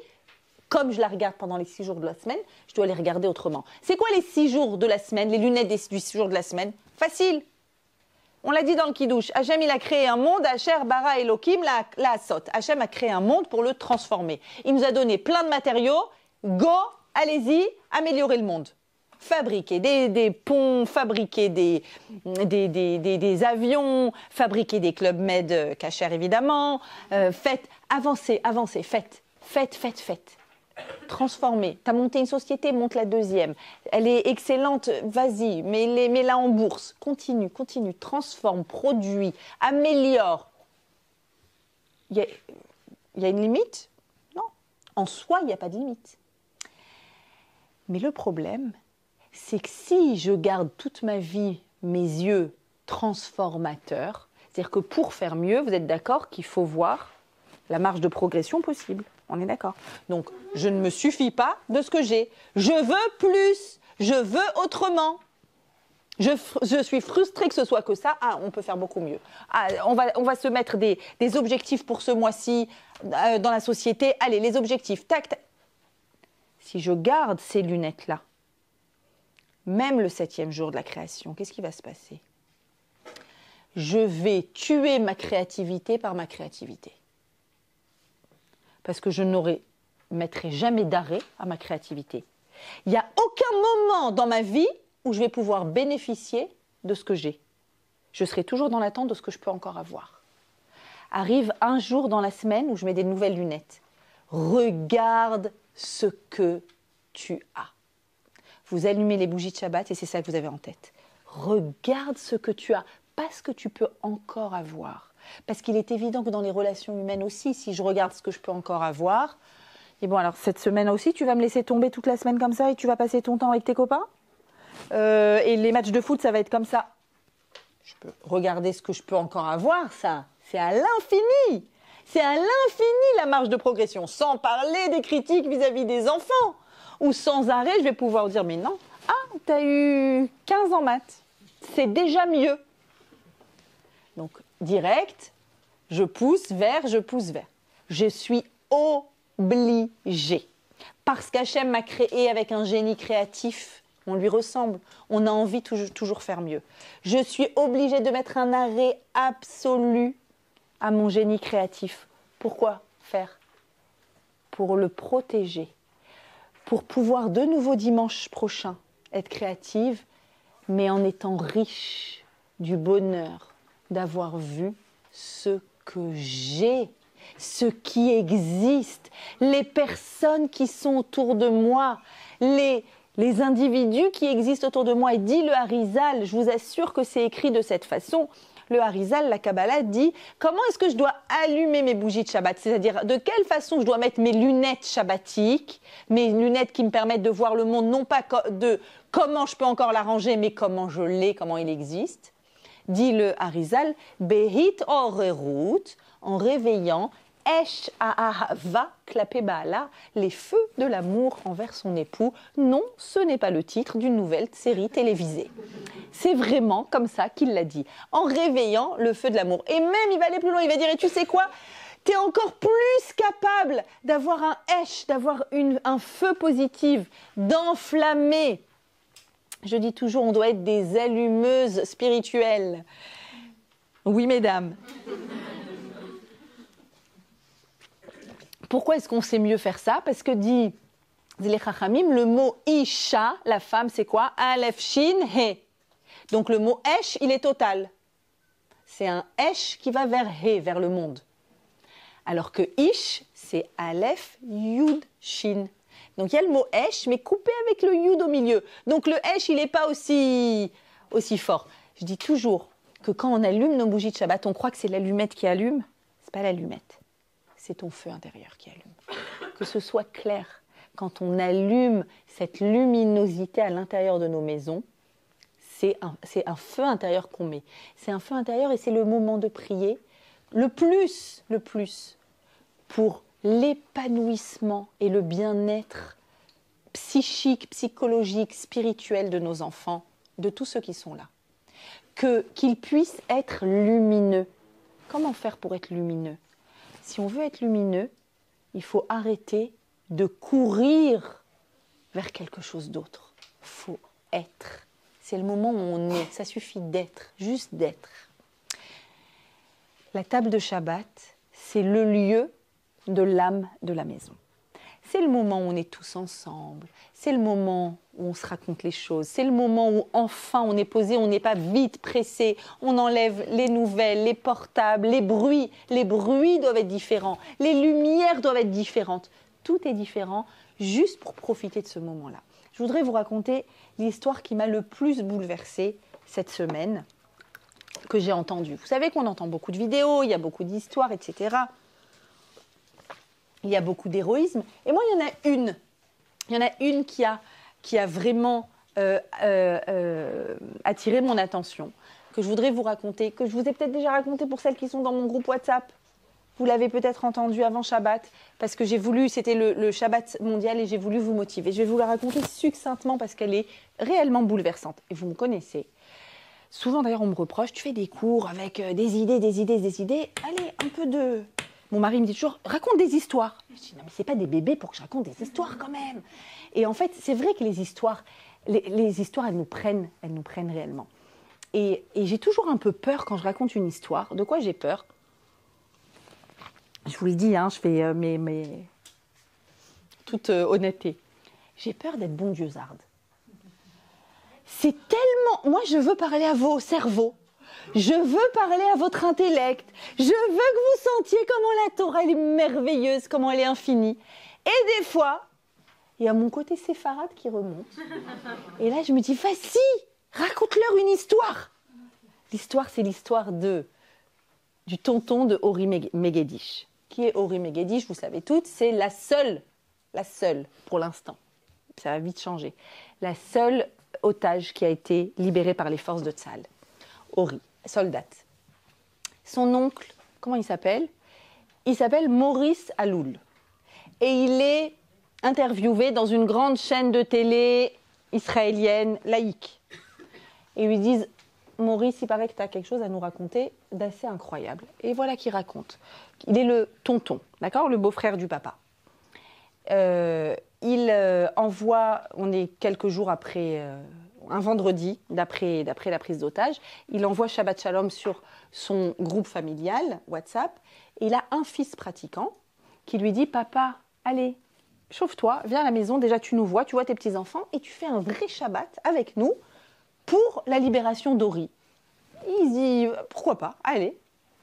comme je la regarde pendant les 6 jours de la semaine, je dois les regarder autrement. C'est quoi les 6 jours de la semaine, les lunettes du 6 jours de la semaine? Facile. On l'a dit dans le Kiddush. Hachem, il a créé un monde, Asher, Bara, Elohim, la Asot. Hachem a créé un monde pour le transformer. Il nous a donné plein de matériaux. Go, allez-y, améliorez le monde. Fabriquez des ponts, fabriquez des avions, fabriquez des Club Med Kasher, évidemment. Faites, avancez, faites. Transformer. Tu as monté une société, monte la deuxième. Elle est excellente, vas-y, mets-la en bourse. Continue, transforme, produit, améliore. Il y a une limite? Non. En soi, il n'y a pas de limite. Mais le problème, c'est que si je garde toute ma vie mes yeux transformateurs, c'est-à-dire que pour faire mieux, vous êtes d'accord qu'il faut voir la marge de progression possible. On est d'accord. Donc, je ne me suffis pas de ce que j'ai. Je veux plus. Je veux autrement. Je suis frustrée que ce soit que ça. Ah, on peut faire beaucoup mieux. Ah, on va se mettre des objectifs pour ce mois-ci dans la société. Allez, les objectifs. Tac. Si je garde ces lunettes-là, même le 7e jour de la création, qu'est-ce qui va se passer? Je vais tuer ma créativité par ma créativité. Parce que je mettrai jamais d'arrêt à ma créativité. Il n'y a aucun moment dans ma vie où je vais pouvoir bénéficier de ce que j'ai. Je serai toujours dans l'attente de ce que je peux encore avoir. Arrive un jour dans la semaine où je mets des nouvelles lunettes. Regarde ce que tu as. Vous allumez les bougies de Shabbat et c'est ça que vous avez en tête. Regarde ce que tu as, pas ce que tu peux encore avoir. Parce qu'il est évident que dans les relations humaines aussi, si je regarde ce que je peux encore avoir, et bon alors cette semaine aussi, tu vas me laisser tomber toute la semaine comme ça et tu vas passer ton temps avec tes copains et les matchs de foot, ça va être comme ça. Je peux regarder ce que je peux encore avoir, ça. C'est à l'infini. C'est à l'infini la marge de progression. Sans parler des critiques vis-à-vis des enfants. Ou sans arrêt, je vais pouvoir dire, mais non, t'as eu 15 en maths. C'est déjà mieux. Donc, direct, je pousse vers. Je suis obligé. Parce qu'Hachem m'a créé avec un génie créatif, on lui ressemble, on a envie de toujours faire mieux. Je suis obligée de mettre un arrêt absolu à mon génie créatif. Pourquoi faire? Pour le protéger, pour pouvoir de nouveau dimanche prochain être créative, mais en étant riche du bonheur d'avoir vu ce que j'ai, ce qui existe, les personnes qui sont autour de moi, les individus qui existent autour de moi. Et dit le Harizal, je vous assure que c'est écrit de cette façon. Le Harizal, la Kabbalah, dit comment est-ce que je dois allumer mes bougies de Shabbat, c'est-à-dire de quelle façon je dois mettre mes lunettes shabbatiques, mes lunettes qui me permettent de voir le monde, non pas de comment je peux encore l'arranger, mais comment je l'ai, comment il existe. Dit le Harizal, Behit orerut, en réveillant, Esh Ahava Klapé Baala, les feux de l'amour envers son époux. Non, ce n'est pas le titre d'une nouvelle série télévisée. C'est vraiment comme ça qu'il l'a dit, en réveillant le feu de l'amour. Et même, il va aller plus loin, il va dire, et tu sais quoi? Tu es encore plus capable d'avoir un Esh, d'avoir un feu positif, d'enflammer. Je dis toujours, on doit être des allumeuses spirituelles. Oui, mesdames. Pourquoi est-ce qu'on sait mieux faire ça? Parce que dit les Chachamim, le mot Isha, la femme, c'est quoi? Aleph, Shin, He. Donc le mot Esh, il est total. C'est un Esh qui va vers He, vers le monde. Alors que Ish, c'est Aleph, Yud, Shin. Donc il y a le mot Esh, mais coupé avec le Yud au milieu. Donc le Esh, il n'est pas aussi fort. Je dis toujours que quand on allume nos bougies de Shabbat, on croit que c'est l'allumette qui allume. Ce n'est pas l'allumette. C'est ton feu intérieur qui allume. Que ce soit clair, quand on allume cette luminosité à l'intérieur de nos maisons, c'est un feu intérieur qu'on met. C'est un feu intérieur et c'est le moment de prier le plus pour l'épanouissement et le bien-être psychique, psychologique, spirituel de nos enfants, de tous ceux qui sont là. Qu'ils puissent être lumineux. Comment faire pour être lumineux? Si on veut être lumineux, il faut arrêter de courir vers quelque chose d'autre. Il faut être. C'est le moment où on est. Ça suffit d'être, juste d'être. La table de Shabbat, c'est le lieu de l'âme de la maison. C'est le moment où on est tous ensemble. C'est le moment où on se raconte les choses. C'est le moment où enfin on est posé, on n'est pas vite pressé. On enlève les nouvelles, les portables, les bruits. Les bruits doivent être différents. Les lumières doivent être différentes. Tout est différent juste pour profiter de ce moment-là. Je voudrais vous raconter l'histoire qui m'a le plus bouleversée cette semaine, que j'ai entendue. Vous savez qu'on entend beaucoup de vidéos, il y a beaucoup d'histoires, etc. Il y a beaucoup d'héroïsme. Et moi, il y en a une. Il y en a une qui a vraiment attiré mon attention, que je voudrais vous raconter, que je vous ai peut-être déjà raconté pour celles qui sont dans mon groupe WhatsApp. Vous l'avez peut-être entendu avant Shabbat, parce que j'ai voulu, c'était le Shabbat mondial et j'ai voulu vous motiver. Je vais vous la raconter succinctement parce qu'elle est réellement bouleversante. Et vous me connaissez. Souvent, d'ailleurs, on me reproche, tu fais des cours avec des idées. Allez, un peu de... Mon mari me dit toujours, raconte des histoires. Je dis, non, mais c'est pas des bébés pour que je raconte des histoires quand même. Et en fait, c'est vrai que les histoires, elles nous prennent réellement. Et j'ai toujours un peu peur quand je raconte une histoire. De quoi j'ai peur? Je vous le dis, je fais toute honnêteté. J'ai peur d'être bondieuxarde. C'est tellement... Moi, je veux parler à vos cerveaux. Je veux parler à votre intellect. Je veux que vous sentiez comment la Torah elle est merveilleuse, comment elle est infinie. Et des fois, il y a mon côté séfarade qui remonte. Et là, je me dis, vas-y, raconte-leur une histoire. L'histoire, c'est l'histoire du tonton de Ori Megedish. Qui est Ori Megedish, vous savez toutes, c'est la seule pour l'instant. Ça va vite changer. La seule otage qui a été libérée par les forces de Tzahal. Ori, soldate. Son oncle, comment il s'appelle? Il s'appelle Maurice Aloul. Et il est interviewé dans une grande chaîne de télé israélienne laïque. Et ils lui disent, Maurice, il paraît que tu as quelque chose à nous raconter d'assez incroyable. Et voilà qu'il raconte. Il est le tonton, d'accord, le beau-frère du papa. Il envoie, on est quelques jours après, un vendredi, d'après la prise d'otage, il envoie Shabbat Shalom sur son groupe familial, WhatsApp, et il a un fils pratiquant qui lui dit « Papa, allez, chauffe-toi, viens à la maison, déjà tu nous vois, tu vois tes petits-enfants, et tu fais un vrai Shabbat avec nous pour la libération d'Ori. » Il se dit « Pourquoi pas, allez ».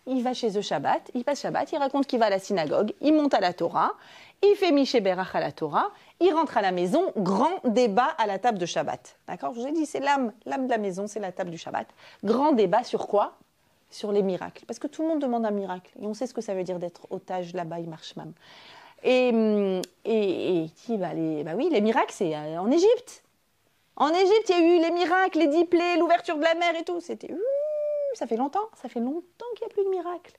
Il va chez eux Shabbat, il passe Shabbat, il raconte qu'il va à la synagogue, il monte à la Torah, il fait Miché Berach à la Torah, il rentre à la maison, grand débat à la table de Shabbat. D'accord ? Je vous ai dit, c'est l'âme de la maison, c'est la table du Shabbat. Grand débat sur quoi ? Sur les miracles. Parce que tout le monde demande un miracle. Et on sait ce que ça veut dire d'être otage là-bas, il marche même. Et il dit, oui, les miracles, c'est en Égypte. En Égypte, il y a eu les miracles, les 10 plaies, l'ouverture de la mer et tout. C'était... Ça fait longtemps qu'il n'y a plus de miracles.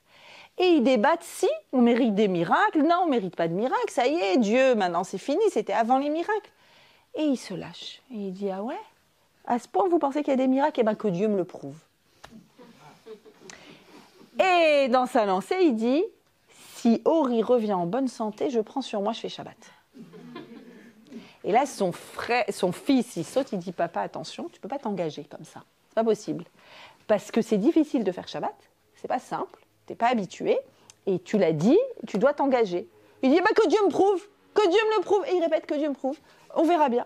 Et ils débattent si on mérite des miracles, non, on ne mérite pas de miracles, ça y est, Dieu, maintenant c'est fini, c'était avant les miracles. Et il se lâche. Et il dit, ah ouais, à ce point vous pensez qu'il y a des miracles, eh bien que Dieu me le prouve. Et dans sa lancée, il dit, si Ori revient en bonne santé, je prends sur moi, je fais Shabbat. Et là, son fils, il saute, il dit, papa, attention, tu ne peux pas t'engager comme ça, c'est pas possible. Parce que c'est difficile de faire Shabbat, c'est pas simple, t'es pas habitué, et tu l'as dit, tu dois t'engager. Il dit, que Dieu me prouve, que Dieu me le prouve, et il répète que Dieu me prouve, on verra bien.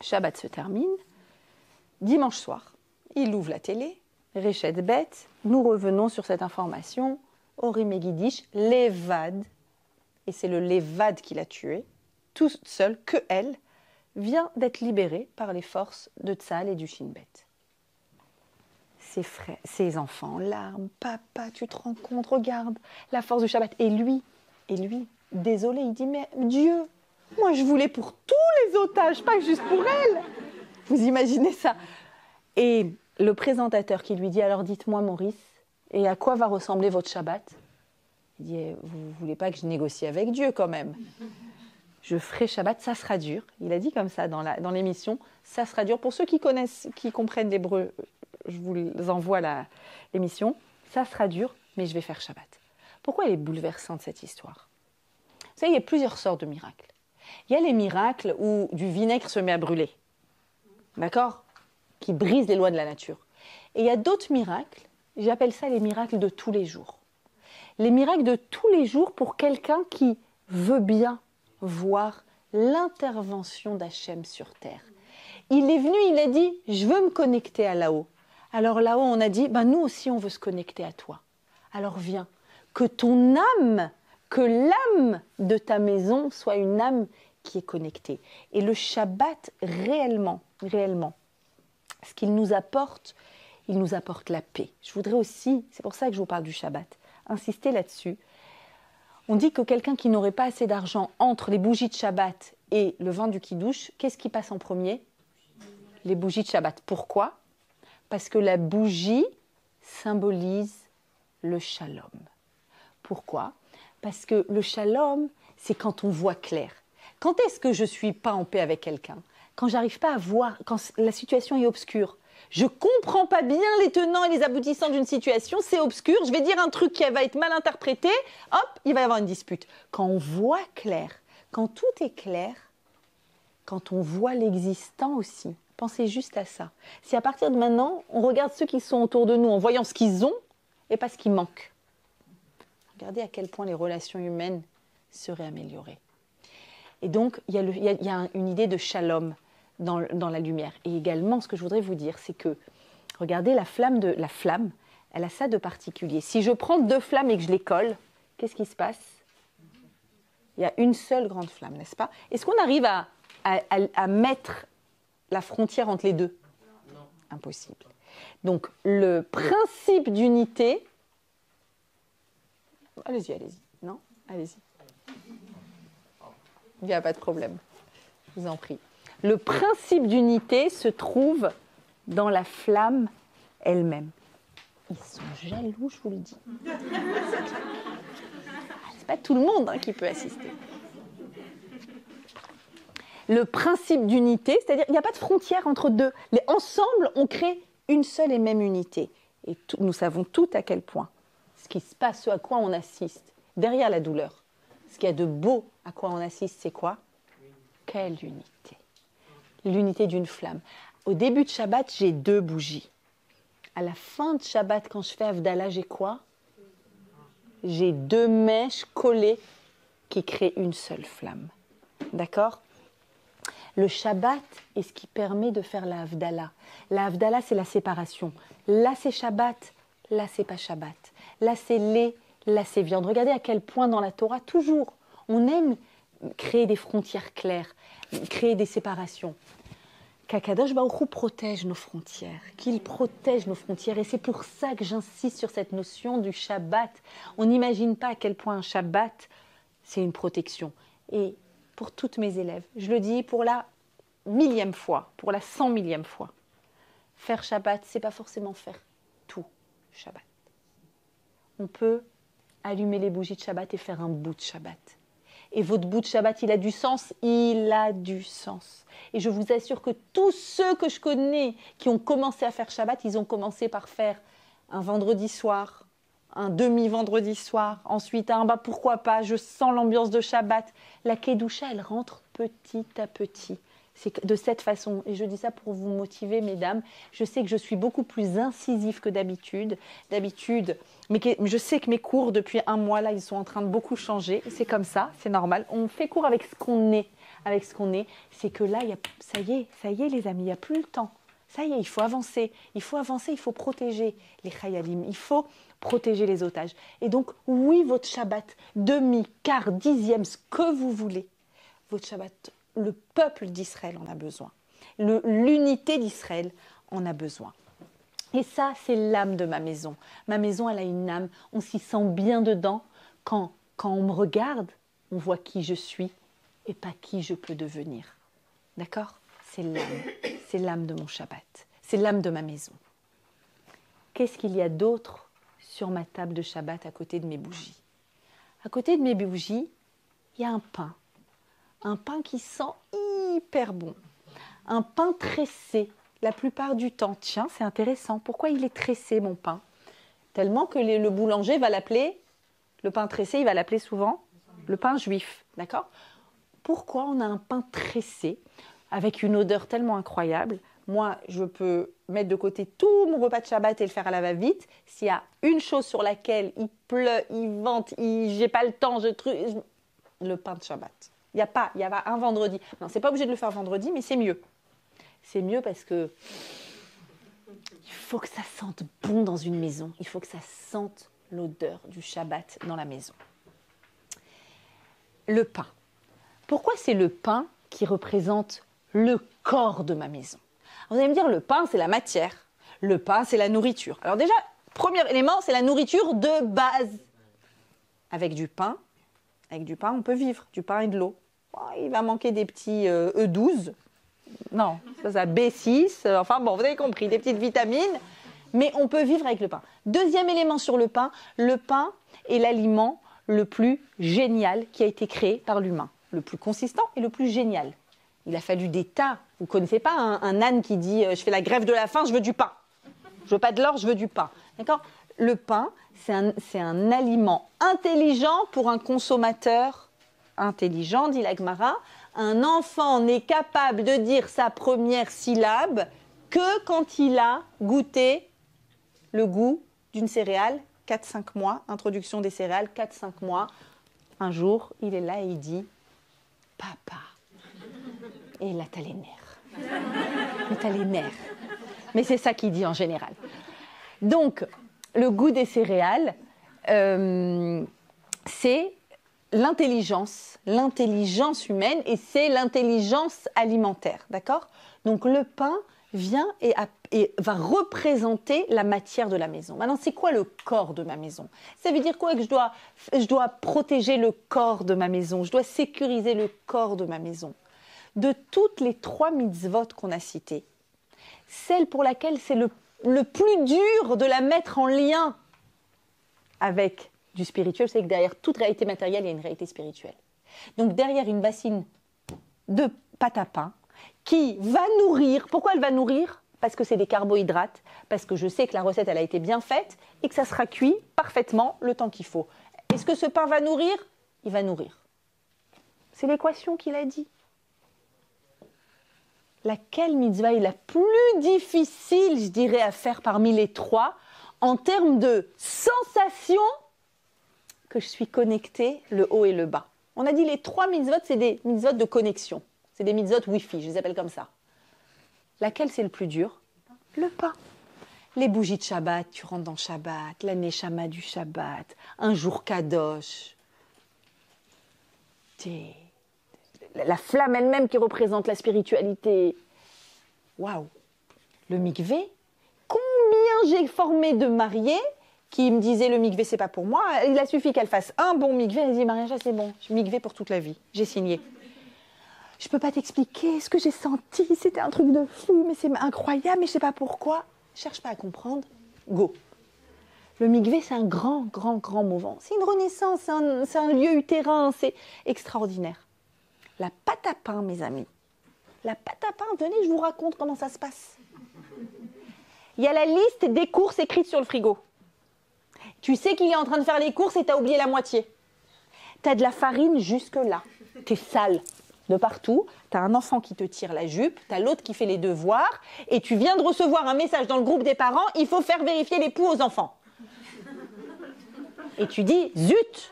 Shabbat se termine, dimanche soir, il ouvre la télé, Réchet bête, nous revenons sur cette information, Ori Megiddish, Levad, et c'est le Levad qui l'a tué, tout seul, que elle, vient d'être libérée par les forces de Tzahal et du Shin Bet. Ses frères, ses enfants, larmes, papa, tu te rends compte, regarde, la force du Shabbat. Et lui, désolé, il dit, mais Dieu, moi je voulais pour tous les otages, pas juste pour elle. Vous imaginez ça? Et le présentateur qui lui dit, alors dites-moi Maurice, et à quoi va ressembler votre Shabbat? Il dit, vous ne voulez pas que je négocie avec Dieu quand même? Je ferai Shabbat, ça sera dur. Il a dit comme ça dans l'émission, ça sera dur. Pour ceux qui comprennent l'hébreu, je vous envoie l'émission, ça sera dur, mais je vais faire Shabbat. Pourquoi elle est bouleversante cette histoire? Vous savez, il y a plusieurs sortes de miracles. Il y a les miracles où du vinaigre se met à brûler, d'accord? Qui brisent les lois de la nature. Et il y a d'autres miracles, j'appelle ça les miracles de tous les jours. Les miracles de tous les jours pour quelqu'un qui veut bien voir l'intervention d'Hachem sur terre. Il est venu, il a dit, je veux me connecter à là-haut. Alors là-haut, on a dit, nous aussi, on veut se connecter à toi. Alors viens, que ton âme, que l'âme de ta maison soit une âme qui est connectée. Et le Shabbat, réellement, ce qu'il nous apporte, il nous apporte la paix. Je voudrais aussi, c'est pour ça que je vous parle du Shabbat, insister là-dessus. On dit que quelqu'un qui n'aurait pas assez d'argent entre les bougies de Shabbat et le vin du Kiddush, qu'est-ce qui passe en premier? Les bougies de Shabbat. Pourquoi? Parce que la bougie symbolise le shalom. Pourquoi? Parce que le shalom, c'est quand on voit clair. Quand est-ce que je ne suis pas en paix avec quelqu'un? Quand j'arrive pas à voir, quand la situation est obscure. Je ne comprends pas bien les tenants et les aboutissants d'une situation, c'est obscur, je vais dire un truc qui va être mal interprété, hop, il va y avoir une dispute. Quand on voit clair, quand tout est clair, quand on voit l'existant aussi, pensez juste à ça. Si à partir de maintenant, on regarde ceux qui sont autour de nous en voyant ce qu'ils ont et pas ce qui manque. Regardez à quel point les relations humaines seraient améliorées. Et donc, il y a une idée de shalom dans la lumière. Et également, ce que je voudrais vous dire, c'est que, regardez, la flamme, elle a ça de particulier. Si je prends 2 flammes et que je les colle, qu'est-ce qui se passe? Il y a une seule grande flamme, n'est-ce pas? Est-ce qu'on arrive à mettre la frontière entre les deux? Non. Impossible. Donc, le principe d'unité... Allez-y. Non? Allez-y. Il n'y a pas de problème. Je vous en prie. Le principe d'unité se trouve dans la flamme elle-même. Ils sont jaloux, je vous le dis. C'est pas tout le monde qui peut assister. Le principe d'unité, c'est-à-dire qu'il n'y a pas de frontière entre deux. Ensemble, on crée une seule et même unité. Et nous savons tout à quel point ce qui se passe, ce à quoi on assiste, derrière la douleur, ce qu'il y a de beau à quoi on assiste, c'est quoi? Quelle unité! L'unité d'une flamme. Au début de Shabbat, j'ai 2 bougies. À la fin de Shabbat, quand je fais Havdalah, j'ai quoi? J'ai 2 mèches collées qui créent une seule flamme. D'accord? Le Shabbat est ce qui permet de faire la Havdalah. La Havdalah, c'est la séparation. Là, c'est Shabbat, là, c'est pas Shabbat. Là, c'est lait, là, c'est viande. Regardez à quel point dans la Torah, toujours, on aime créer des frontières claires, créer des séparations. Qu'Akadosh Baruch Hu protège nos frontières, qu'il protège nos frontières. Et c'est pour ça que j'insiste sur cette notion du Shabbat. On n'imagine pas à quel point un Shabbat, c'est une protection. Et pour toutes mes élèves, je le dis pour la 1000e fois, pour la 100 millième fois, faire Shabbat, c'est pas forcément faire tout Shabbat. On peut allumer les bougies de Shabbat et faire un bout de Shabbat. Et votre bout de Shabbat, il a du sens? Il a du sens. Et je vous assure que tous ceux que je connais qui ont commencé à faire Shabbat, ils ont commencé par faire un vendredi soir, un demi-vendredi soir, ensuite un pourquoi pas, je sens l'ambiance de Shabbat. La Kedusha, elle rentre petit à petit. C'est de cette façon, et je dis ça pour vous motiver, mesdames. Je sais que je suis beaucoup plus incisive que d'habitude. Mais je sais que mes cours, depuis 1 mois, là, ils sont en train de beaucoup changer. C'est comme ça, c'est normal. On fait cours avec ce qu'on est. C'est que là, ça y est, les amis, il n'y a plus le temps. Ça y est, il faut avancer. Il faut protéger les chayalim. Il faut protéger les otages. Et donc, oui, votre Shabbat, demi, quart, 10e, ce que vous voulez, votre Shabbat, le peuple d'Israël en a besoin. L'unité d'Israël en a besoin. Et ça, c'est l'âme de ma maison. Ma maison, elle a une âme. On s'y sent bien dedans. Quand on me regarde, on voit qui je suis et pas qui je peux devenir. D'accord? C'est l'âme. C'est l'âme de mon Shabbat. C'est l'âme de ma maison. Qu'est-ce qu'il y a d'autre sur ma table de Shabbat à côté de mes bougies? À côté de mes bougies, il y a un pain. Un pain qui sent hyper bon. Un pain tressé, la plupart du temps. Tiens, c'est intéressant. Pourquoi il est tressé, mon pain? Tellement que le boulanger va l'appeler, le pain tressé, il va l'appeler souvent le pain juif. D'accord? Pourquoi on a un pain tressé avec une odeur tellement incroyable? Moi, je peux mettre de côté tout mon repas de Shabbat et le faire à la va-vite. S'il y a une chose sur laquelle il pleut, il vente, j'ai pas le temps, le pain de Shabbat. Il y a pas un vendredi. Non, c'est pas obligé de le faire vendredi, mais c'est mieux. C'est mieux parce que il faut que ça sente bon dans une maison. Il faut que ça sente l'odeur du Shabbat dans la maison. Le pain. Pourquoi c'est le pain qui représente le corps de ma maison? Alors vous allez me dire, le pain, c'est la matière. Le pain, c'est la nourriture. Alors déjà, premier élément, c'est la nourriture de base. Avec du pain, on peut vivre, du pain et de l'eau. Bon, il va manquer des petits E12. Non, ça B6. Enfin bon, vous avez compris, des petites vitamines. Mais on peut vivre avec le pain. Deuxième élément sur le pain est l'aliment le plus génial qui a été créé par l'humain. Le plus consistant et le plus génial. Il a fallu des tas. Vous ne connaissez pas un âne qui dit « je fais la grève de la faim, je veux du pain. Je veux pas de l'or, je veux du pain. » D'accord? Le pain, c'est un aliment intelligent pour un consommateur intelligent, dit la Gemara. Un enfant n'est capable de dire sa première syllabe que quand il a goûté le goût d'une céréale, 4-5 mois, introduction des céréales, 4-5 mois. Un jour, il est là et il dit « Papa ». Et là, t'as les nerfs. Mais c'est ça qu'il dit en général. Donc, le goût des céréales, c'est l'intelligence humaine et c'est l'intelligence alimentaire, d'accord? Donc, le pain vient et va représenter la matière de la maison. Maintenant, c'est quoi le corps de ma maison? Ça veut dire quoi? Que je dois protéger le corps de ma maison, je dois sécuriser le corps de ma maison. De toutes les 3 mitzvot qu'on a citées, celle pour laquelle c'est le plus dur de la mettre en lien avec du spirituel, c'est que derrière toute réalité matérielle, il y a une réalité spirituelle. Donc derrière une bassine de pâte à pain qui va nourrir, pourquoi elle va nourrir? parce que c'est des carbohydrates, parce que je sais que la recette, elle a été bien faite et que ça sera cuit parfaitement le temps qu'il faut. Est-ce que ce pain va nourrir? Il va nourrir. C'est l'équation qu'il a dit. Laquelle mitzvah est la plus difficile, je dirais, à faire parmi les trois, en termes de sensation que je suis connectée, le haut et le bas. On a dit les trois mitzvot, c'est des mitzvot de connexion. C'est des mitzvot Wi-Fi, je les appelle comme ça. Laquelle c'est le plus dur? Le pain. Les bougies de Shabbat, tu rentres dans Shabbat, la Neshama du Shabbat, un jour Kadosh. La flamme elle-même qui représente la spiritualité. Waouh! Le mikvé, combien j'ai formé de mariés qui me disaient le mikvé c'est pas pour moi, il a suffi qu'elle fasse un bon mikvé, elle dit Maria, c'est bon, mikvé pour toute la vie, j'ai signé. Je peux pas t'expliquer ce que j'ai senti, c'était un truc de fou, mais c'est incroyable, mais je sais pas pourquoi. Cherche pas à comprendre, go. Le mikvé c'est un grand mouvement, c'est une renaissance, c'est un lieu utérin, c'est extraordinaire. La pâte à pain, mes amis. La pâte à pain, venez, je vous raconte comment ça se passe. Il y a la liste des courses écrites sur le frigo. Tu sais qu'il est en train de faire les courses et tu as oublié la moitié. Tu as de la farine jusque là. Tu es sale de partout. Tu as un enfant qui te tire la jupe. Tu as l'autre qui fait les devoirs. Et tu viens de recevoir un message dans le groupe des parents. Il faut faire vérifier les poux aux enfants. Et tu dis, zut!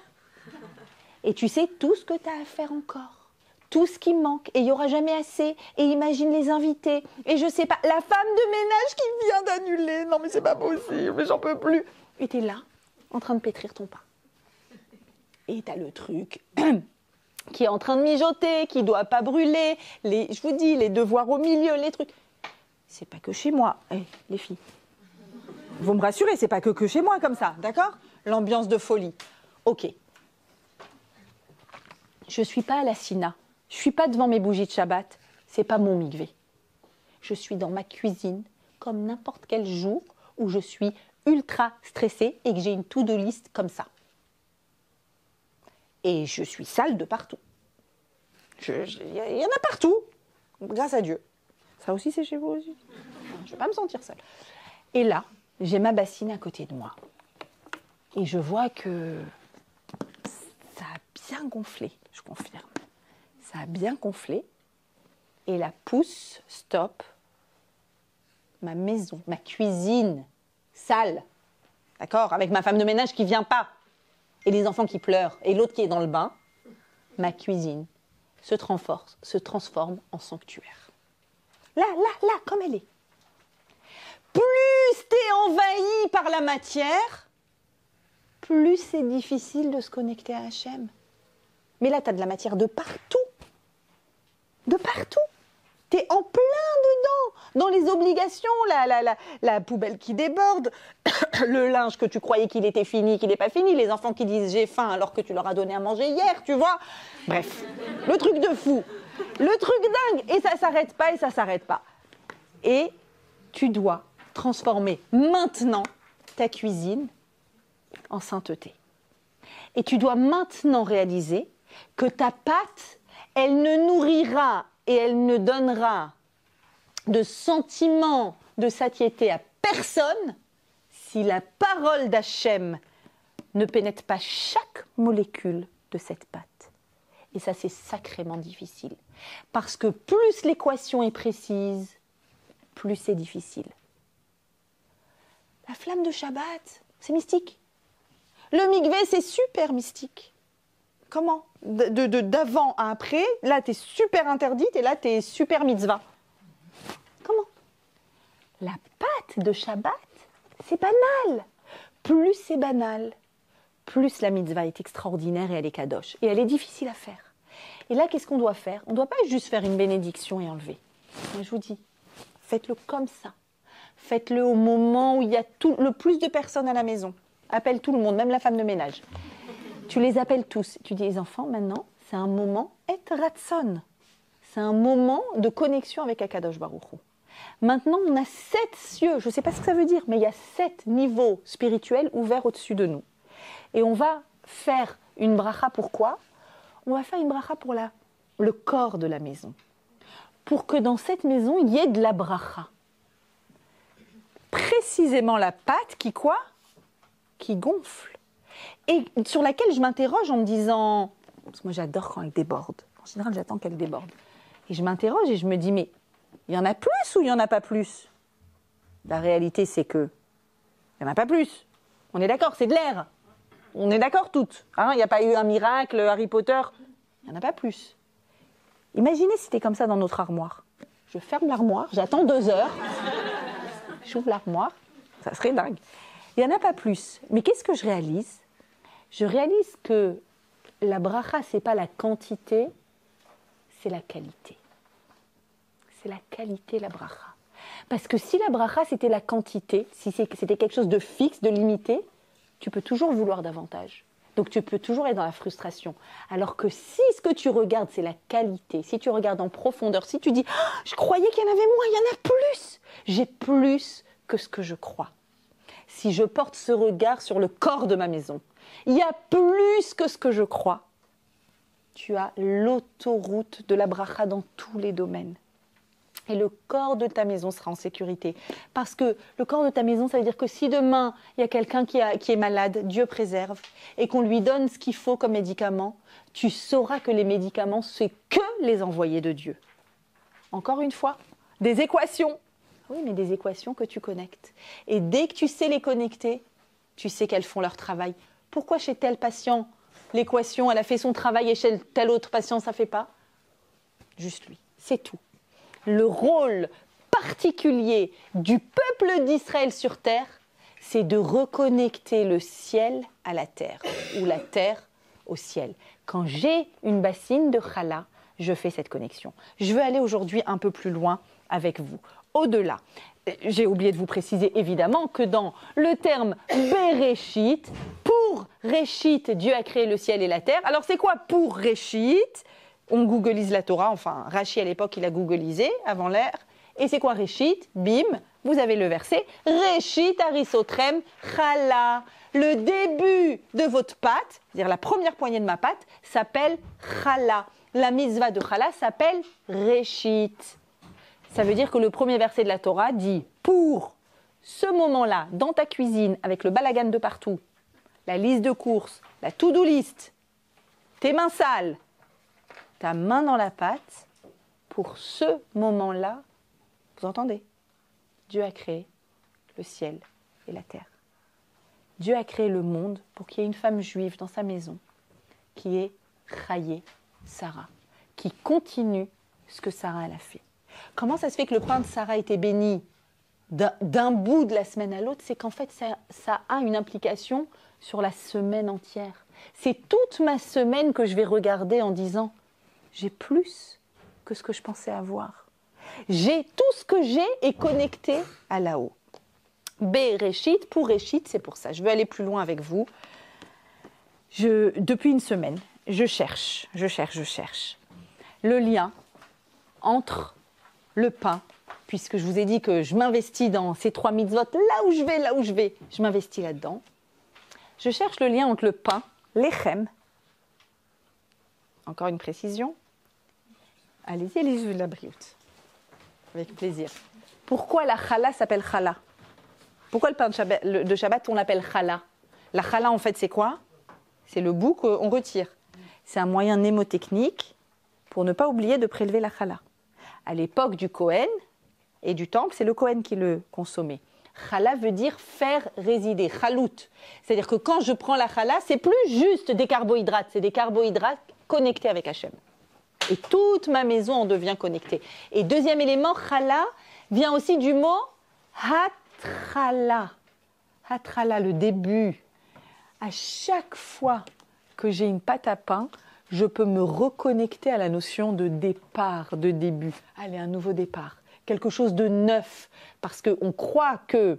Et tu sais tout ce que tu as à faire encore. Tout ce qui manque, et il n'y aura jamais assez, et imagine les invités, et je sais pas, la femme de ménage qui vient d'annuler, non mais c'est pas possible, mais j'en peux plus. Et t'es là, en train de pétrir ton pain. Et t'as le truc qui est en train de mijoter, qui doit pas brûler, je vous dis, les devoirs au milieu, les trucs. C'est pas que chez moi, les filles. Vous me rassurez, c'est pas que chez moi comme ça, d'accord? L'ambiance de folie. Ok. Je suis pas à la Sina. Je ne suis pas devant mes bougies de Shabbat, c'est pas mon mikvé. Je suis dans ma cuisine, comme n'importe quel jour où je suis ultra stressée et que j'ai une to-do list comme ça. Et je suis sale de partout. Il y en a partout, grâce à Dieu. Ça aussi, c'est chez vous aussi. Je ne vais pas me sentir seule. Et là, j'ai ma bassine à côté de moi. Et je vois que ça a bien gonflé, je confirme. Ça a bien gonflé. Et la pousse, stop, ma maison, ma cuisine, sale. D'accord? Avec ma femme de ménage qui ne vient pas. Et les enfants qui pleurent. Et l'autre qui est dans le bain. Ma cuisine se transforme en sanctuaire. Là, comme elle est. Plus t'es envahi par la matière, plus c'est difficile de se connecter à Hachem. Mais là, tu as de la matière de partout. De partout. Tu es en plein dedans. Dans les obligations, la poubelle qui déborde, le linge que tu croyais qu'il était fini, qu'il n'est pas fini, les enfants qui disent j'ai faim alors que tu leur as donné à manger hier, tu vois. Bref, le truc de fou. Le truc dingue. Et ça s'arrête pas et ça s'arrête pas. Et tu dois transformer maintenant ta cuisine en sainteté. Et tu dois maintenant réaliser que ta pâte, elle ne nourrira et elle ne donnera de sentiment de satiété à personne si la parole d'Hachem ne pénètre pas chaque molécule de cette pâte. Et ça, c'est sacrément difficile. Parce que plus l'équation est précise, plus c'est difficile. La flamme de Shabbat, c'est mystique. Le mikvé, c'est super mystique. Comment? D'avant à après, là, tu es super interdite et là, tu es super mitzvah. Comment? La pâte de Shabbat, c'est banal. Plus c'est banal, plus la mitzvah est extraordinaire et elle est kadosh. Et elle est difficile à faire. Et là, qu'est-ce qu'on doit faire? On ne doit pas juste faire une bénédiction et enlever. Mais je vous dis, faites-le comme ça. Faites-le au moment où il y a le plus de personnes à la maison. Appelle tout le monde, même la femme de ménage. Tu les appelles tous. Tu dis, les enfants, maintenant, c'est un moment et ratson. C'est un moment de connexion avec Akadosh Baruch Hu. Maintenant, on a 7 cieux. Je ne sais pas ce que ça veut dire, mais il y a 7 niveaux spirituels ouverts au-dessus de nous. Et on va faire une bracha. Pourquoi? On va faire une bracha pour le corps de la maison. Pour que dans cette maison, il y ait de la bracha. précisément la pâte qui quoi? Qui gonfle. Et sur laquelle je m'interroge en me disant, parce que moi j'adore quand elle déborde. En général, j'attends qu'elle déborde. Et je m'interroge et je me dis, mais il y en a plus ou il n'y en a pas plus? La réalité, c'est que il n'y en a pas plus. On est d'accord, c'est de l'air. On est d'accord toutes. Hein, il n'y a pas eu un miracle, Harry Potter. Il n'y en a pas plus. Imaginez si c'était comme ça dans notre armoire. Je ferme l'armoire, j'attends 2 heures. J'ouvre l'armoire, ça serait dingue. Il n'y en a pas plus. Mais qu'est-ce que je réalise? Je réalise que la bracha, ce n'est pas la quantité, c'est la qualité. C'est la qualité, la bracha. Parce que si la bracha, c'était la quantité, si c'était quelque chose de fixe, de limité, tu peux toujours vouloir davantage. Donc tu peux toujours être dans la frustration. Alors que si ce que tu regardes, c'est la qualité, si tu regardes en profondeur, si tu dis oh, « je croyais qu'il y en avait moins, il y en a plus !» J'ai plus que ce que je crois. Si je porte ce regard sur le corps de ma maison, il y a plus que ce que je crois. Tu as l'autoroute de la bracha dans tous les domaines. Et le corps de ta maison sera en sécurité. Parce que le corps de ta maison, ça veut dire que si demain, il y a quelqu'un qui est malade, Dieu préserve, et qu'on lui donne ce qu'il faut comme médicament, tu sauras que les médicaments, c'est que les envoyés de Dieu. Encore une fois, des équations. Oui, mais des équations que tu connectes. Et dès que tu sais les connecter, tu sais qu'elles font leur travail. Pourquoi chez tel patient, l'équation, elle a fait son travail et chez tel autre patient, ça ne fait pas? Juste lui, c'est tout. Le rôle particulier du peuple d'Israël sur terre, c'est de reconnecter le ciel à la terre, ou la terre au ciel. Quand j'ai une bassine de challah, je fais cette connexion. Je veux aller aujourd'hui un peu plus loin avec vous. Au-delà, j'ai oublié de vous préciser évidemment que dans le terme Bereshit, pour Réchit, Dieu a créé le ciel et la terre. Alors c'est quoi pour Réchit? On googleise la Torah, enfin Rashi à l'époque il a googlisé avant l'ère. Et c'est quoi Réchit? Bim, vous avez le verset. Réchit arisotrem challah. Le début de votre pâte, c'est-à-dire la première poignée de ma pâte, s'appelle challah. La mitzvah de challah s'appelle Réchit. Ça veut dire que le premier verset de la Torah dit pour ce moment-là, dans ta cuisine, avec le balagan de partout, la liste de courses, la to-do list, tes mains sales, ta main dans la pâte, pour ce moment-là, vous entendez? Dieu a créé le ciel et la terre. Dieu a créé le monde pour qu'il y ait une femme juive dans sa maison qui est Chayé Sarah, qui continue ce que Sarah elle a fait. Comment ça se fait que le pain de Sarah était béni d'un bout de la semaine à l'autre? C'est qu'en fait, ça a une implication sur la semaine entière. C'est toute ma semaine que je vais regarder en disant « j'ai plus que ce que je pensais avoir ». J'ai tout ce que j'ai est connecté à là-haut. Bereshit, pour Réchit, c'est pour ça. Je veux aller plus loin avec vous. Depuis une semaine, je cherche le lien entre le pain, puisque je vous ai dit que je m'investis dans ces 3 mitzvot, là où je vais, je m'investis là-dedans. Je cherche le lien entre le pain, lechem, encore une précision, allez-y, la brioute, avec plaisir. Pourquoi la challah s'appelle challah? Pourquoi le pain de Shabbat on l'appelle challah? La challah en fait c'est quoi? C'est le bout qu'on retire. C'est un moyen mnémotechnique pour ne pas oublier de prélever la challah. À l'époque du Kohen et du temple, c'est le Kohen qui le consommait. Challah veut dire faire résider, chalout. C'est-à-dire que quand je prends la challah, c'est plus juste des carbohydrates, c'est des carbohydrates connectés avec Hachem. Et toute ma maison en devient connectée. Et deuxième élément, challah vient aussi du mot hatrala. Hatrala, le début. À chaque fois que j'ai une pâte à pain, je peux me reconnecter à la notion de départ, de début. Allez, un nouveau départ, quelque chose de neuf. Parce qu'on croit que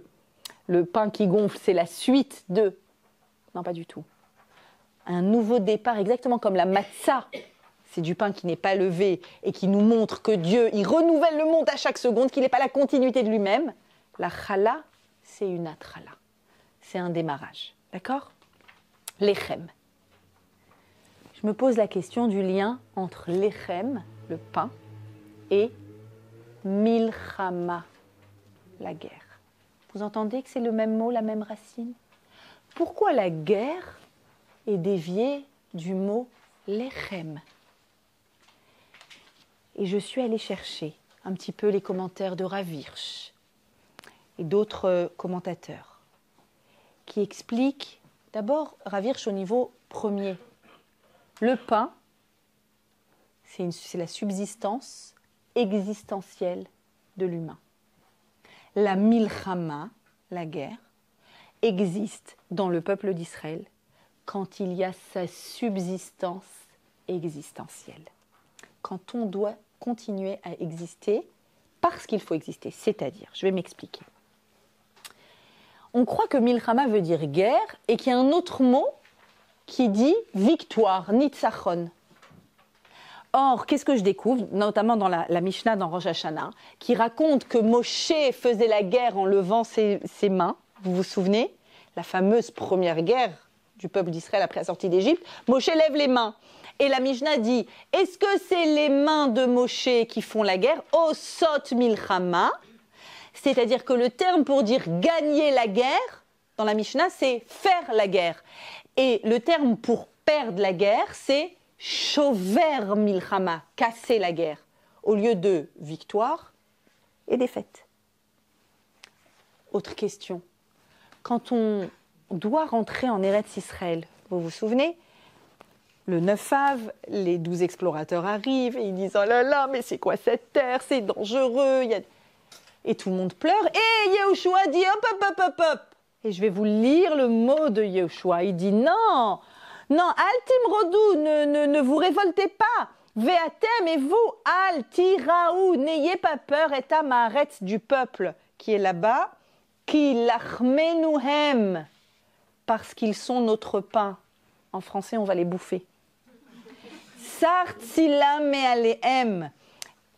le pain qui gonfle, c'est la suite de... Non, pas du tout. Un nouveau départ, exactement comme la matzah. C'est du pain qui n'est pas levé et qui nous montre que Dieu, il renouvelle le monde à chaque seconde, qu'il n'est pas la continuité de lui-même. La challah, c'est une atrala. C'est un démarrage. D'accord? Lechem. Je me pose la question du lien entre lechem, le pain, et milchama, la guerre. Vous entendez que c'est le même mot, la même racine? Pourquoi la guerre est déviée du mot lechem? Et je suis allée chercher un petit peu les commentaires de Rav Hirsch et d'autres commentateurs qui expliquent d'abord Rav Hirsch au niveau premier. Le pain, c'est la subsistance existentielle de l'humain. La milchama, la guerre, existe dans le peuple d'Israël quand il y a sa subsistance existentielle. Quand on doit continuer à exister parce qu'il faut exister. C'est-à-dire, je vais m'expliquer. On croit que milchama veut dire guerre et qu'il y a un autre mot qui dit victoire, nitzachon. Or, qu'est-ce que je découvre, notamment dans la Mishnah dans Rosh Hashanah, qui raconte que Moshe faisait la guerre en levant ses mains. Vous vous souvenez? La fameuse première guerre du peuple d'Israël après la sortie d'Égypte. Moshe lève les mains. Et la Mishnah dit, est-ce que c'est les mains de Moshe qui font la guerre? Osot milchama. C'est-à-dire que le terme pour dire gagner la guerre, dans la Mishnah, c'est faire la guerre. Et le terme pour perdre la guerre, c'est shover milchama, casser la guerre, au lieu de victoire et défaite. Autre question. Quand on doit rentrer en Eretz Israël, vous vous souvenez? Le 9 av, les 12 explorateurs arrivent et ils disent « Oh là là, mais c'est quoi cette terre? C'est dangereux !» Et tout le monde pleure. Et Yehoshua dit « Hop, hop, hop, hop, hop !» Et je vais vous lire le mot de Yehoshua. Il dit « Non, non, altim rodou, ne vous révoltez pas. Ve'atem et vous, altiraou, n'ayez pas peur, et amaretz du peuple qui est là-bas, qui lachmenuhem, parce qu'ils sont notre pain. » En français, on va les bouffer. Sartzila me'alehem,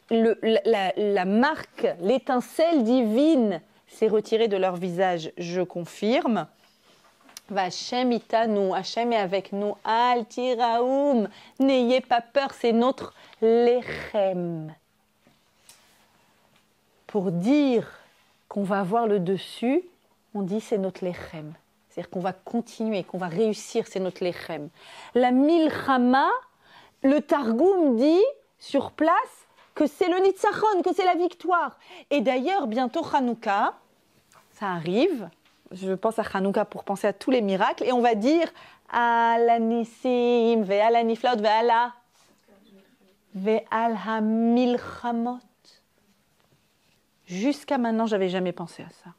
la marque, l'étincelle divine s'est retirée de leur visage, je confirme. Vachem itanu, Hachem est avec nous. Al tiraoum, n'ayez pas peur, c'est notre lechem. Pour dire qu'on va avoir le dessus, on dit c'est notre lechem. C'est-à-dire qu'on va continuer, qu'on va réussir, c'est notre lechem. La milchama, le Targum dit sur place que c'est le nitzachon, que c'est la victoire. Et d'ailleurs, bientôt Hanouka, ça arrive. Je pense à Hanouka pour penser à tous les miracles. Et on va dire Ala nissim, ve'ala niflaot, ve'ala ve'al hamilchamot. Jusqu'à maintenant, j'avais jamais pensé à ça.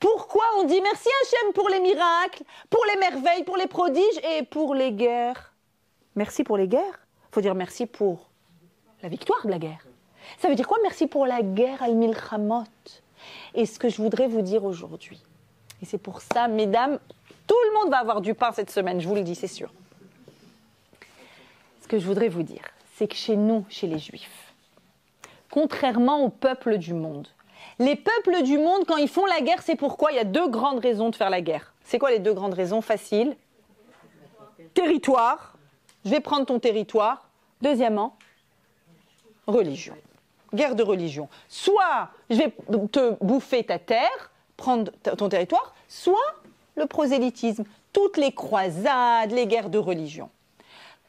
Pourquoi on dit merci Hachem pour les miracles, pour les merveilles, pour les prodiges et pour les guerres? Merci pour les guerres. Il faut dire merci pour la victoire de la guerre. Ça veut dire quoi merci pour la guerre al-milchamot? Et ce que je voudrais vous dire aujourd'hui, et c'est pour ça, mesdames, tout le monde va avoir du pain cette semaine, je vous le dis, c'est sûr. Ce que je voudrais vous dire, c'est que chez nous, chez les Juifs, contrairement aux peuples du monde, les peuples du monde, quand ils font la guerre, c'est pourquoi il y a deux grandes raisons de faire la guerre. C'est quoi les deux grandes raisons faciles? Territoire. Je vais prendre ton territoire. Deuxièmement, religion. Guerre de religion. Soit je vais te bouffer ta terre, prendre ton territoire, soit le prosélytisme. Toutes les croisades, les guerres de religion.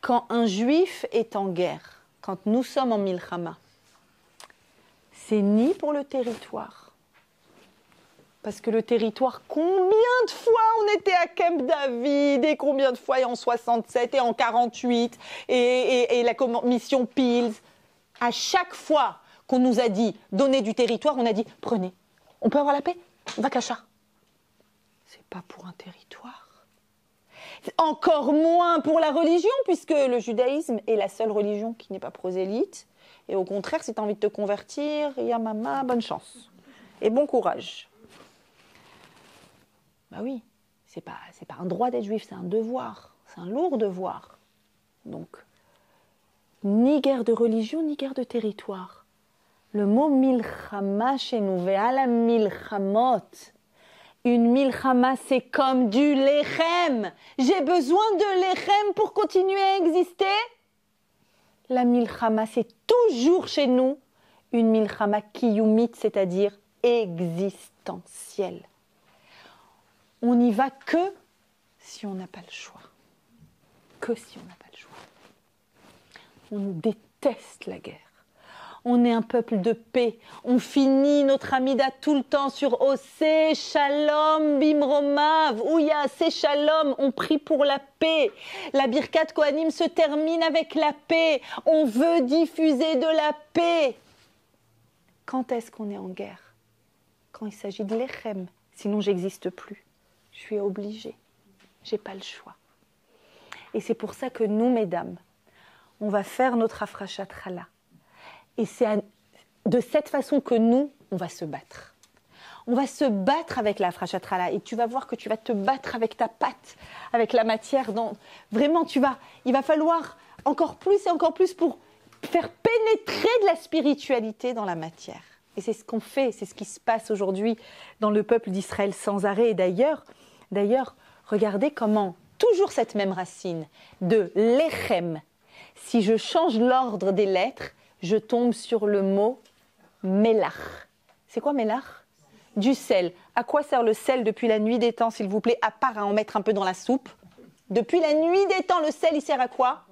Quand un juif est en guerre, quand nous sommes en milchama, c'est ni pour le territoire. Parce que le territoire, combien de fois on était à Camp David, et combien de fois en 67 et en 48, et la mission Pils. À chaque fois qu'on nous a dit donner du territoire, on a dit prenez. On peut avoir la paix? Vakasha. C'est pas pour un territoire. Encore moins pour la religion, puisque le judaïsme est la seule religion qui n'est pas prosélyte. Et au contraire, si tu as envie de te convertir, Yamama, bonne chance. Et bon courage. Bah oui, c'est pas un droit d'être juif, c'est un devoir. C'est un lourd devoir. Donc, ni guerre de religion, ni guerre de territoire. Le mot milchama chez nous, ve'ala milchamot. Une milchama, c'est comme du lechem. J'ai besoin de lechem pour continuer à exister. La milchama, c'est toujours chez nous une milchama kiyumit, c'est-à-dire existentielle. On n'y va que si on n'a pas le choix. Que si on n'a pas le choix. On déteste la guerre. On est un peuple de paix. On finit notre Amida tout le temps sur Osé, Shalom, Bimromav, Ouya, c'est Shalom. On prie pour la paix. La Birkat Kohanim se termine avec la paix. On veut diffuser de la paix. Quand est-ce qu'on est en guerre? Quand il s'agit de l'Echem. Sinon, j'existe plus. Je suis obligée. Je n'ai pas le choix. Et c'est pour ça que nous, mesdames, on va faire notre Afrashat Chala. Et c'est de cette façon que nous, on va se battre. On va se battre avec la Afrashat Chala. Et tu vas voir que tu vas te battre avec ta pâte, avec la matière. Vraiment, il va falloir encore plus et encore plus pour faire pénétrer de la spiritualité dans la matière. Et c'est ce qu'on fait, c'est ce qui se passe aujourd'hui dans le peuple d'Israël sans arrêt. Et d'ailleurs, regardez comment, toujours cette même racine de lechem, si je change l'ordre des lettres, je tombe sur le mot melach. C'est quoi melach? Du sel. À quoi sert le sel depuis la nuit des temps, s'il vous plaît, à part à en mettre un peu dans la soupe? Depuis la nuit des temps, le sel, il sert à quoi?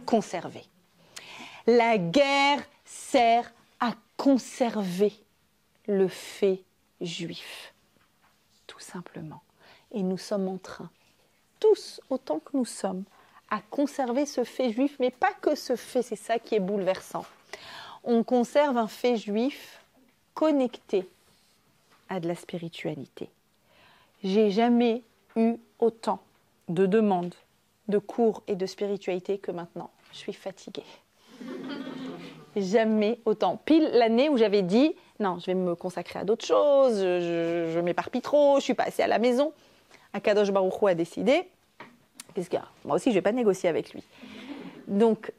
Conserver. La guerre sert à conserver le fait juif. Tout simplement. Et nous sommes en train, tous autant que nous sommes, à conserver ce fait juif, mais pas que ce fait, c'est ça qui est bouleversant. On conserve un fait juif connecté à de la spiritualité. J'ai jamais eu autant de demandes, de cours et de spiritualité que maintenant. Je suis fatiguée. Jamais autant. Pile l'année où j'avais dit, non, je vais me consacrer à d'autres choses, je m'éparpille trop, je ne suis pas assez à la maison. Akadosh Baruch Hu a décidé, qu'est-ce qu'il y a? Moi aussi, je ne vais pas négocier avec lui. Donc,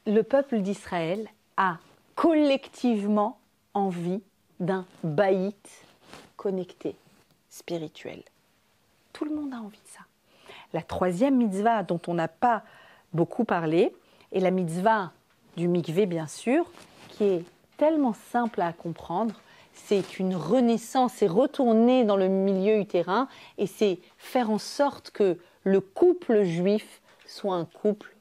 le peuple d'Israël a collectivement envie d'un baït connecté, spirituel. Tout le monde a envie de ça. La troisième mitzvah dont on n'a pas beaucoup parlé est la mitzvah du mikvé, bien sûr, qui est tellement simple à comprendre. C'est une renaissance, c'est retourner dans le milieu utérin et c'est faire en sorte que le couple juif soit un couple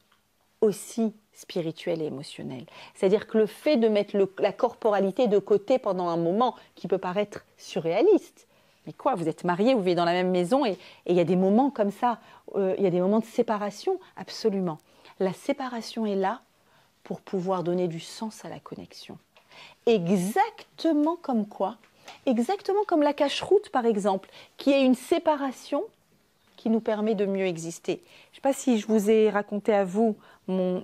aussi spirituel et émotionnel. C'est-à-dire que le fait de mettre la corporalité de côté pendant un moment qui peut paraître surréaliste, mais quoi, vous êtes mariés, vous vivez dans la même maison et il y a des moments comme ça, il y a des moments de séparation, absolument. La séparation est là pour pouvoir donner du sens à la connexion. Exactement comme quoi? Exactement comme la cacheroute, par exemple, qui est une séparation qui nous permet de mieux exister. Je ne sais pas si je vous ai raconté à vous mon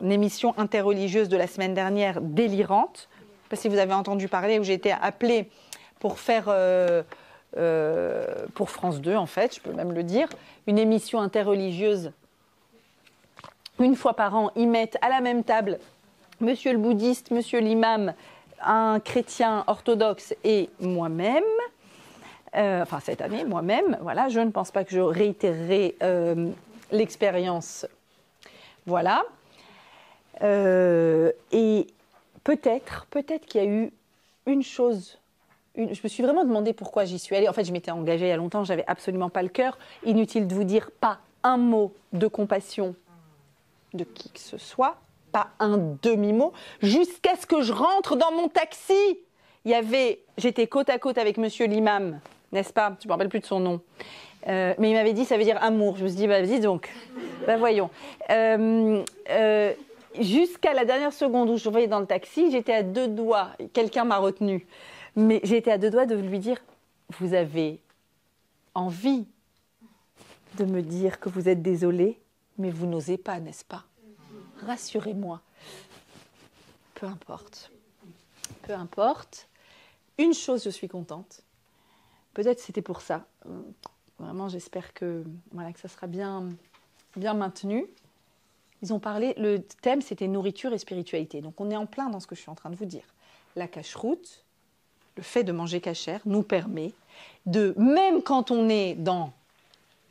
émission interreligieuse de la semaine dernière, délirante. Je ne sais pas si vous avez entendu parler, où j'ai été appelée pour faire, pour France 2, en fait, je peux même le dire, une émission interreligieuse. Une fois par an, ils mettent à la même table monsieur le bouddhiste, monsieur l'imam, un chrétien orthodoxe et moi-même. Enfin, cette année, moi-même. Voilà, je ne pense pas que je réitérerai l'expérience. Voilà. Et peut-être qu'il y a eu une chose. Je me suis vraiment demandé pourquoi j'y suis allée. En fait, je m'étais engagée il y a longtemps, j'avais absolument pas le cœur. Inutile de vous dire pas un mot de compassion de qui que ce soit, pas un demi-mot, jusqu'à ce que je rentre dans mon taxi. J'étais côte à côte avec monsieur l'imam, n'est-ce pas? Je ne me rappelle plus de son nom. Mais il m'avait dit, ça veut dire amour. Je me suis dit, bah, vas-y donc, bah, voyons. Jusqu'à la dernière seconde où je voyais dans le taxi, j'étais à deux doigts, quelqu'un m'a retenue, mais j'étais à deux doigts de lui dire, vous avez envie de me dire que vous êtes désolé, mais vous n'osez pas, n'est-ce pas? Rassurez-moi. Peu importe. Peu importe. Une chose, je suis contente. Peut-être c'était pour ça. Vraiment, j'espère que ça sera bien maintenu. Ils ont parlé, le thème, c'était nourriture et spiritualité. Donc, on est en plein dans ce que je suis en train de vous dire. La cacheroute, le fait de manger cachère, nous permet de, même quand on est dans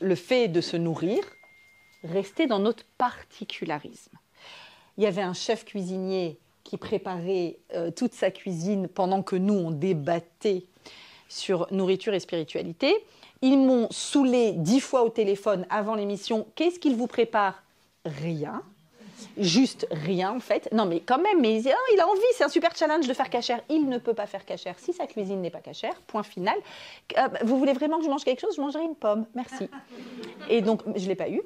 le fait de se nourrir, rester dans notre particularisme. Il y avait un chef cuisinier qui préparait toute sa cuisine pendant que nous, on débattait sur nourriture et spiritualité. Ils m'ont saoulé 10 fois au téléphone avant l'émission. Qu'est-ce qu'ils vous préparent? Rien. Juste rien, en fait. Non, mais quand même, mais il a envie, c'est un super challenge de faire cachère. Il ne peut pas faire cachère si sa cuisine n'est pas cachère, point final. Vous voulez vraiment que je mange quelque chose? Je mangerai une pomme, merci. Et donc, je ne l'ai pas eu.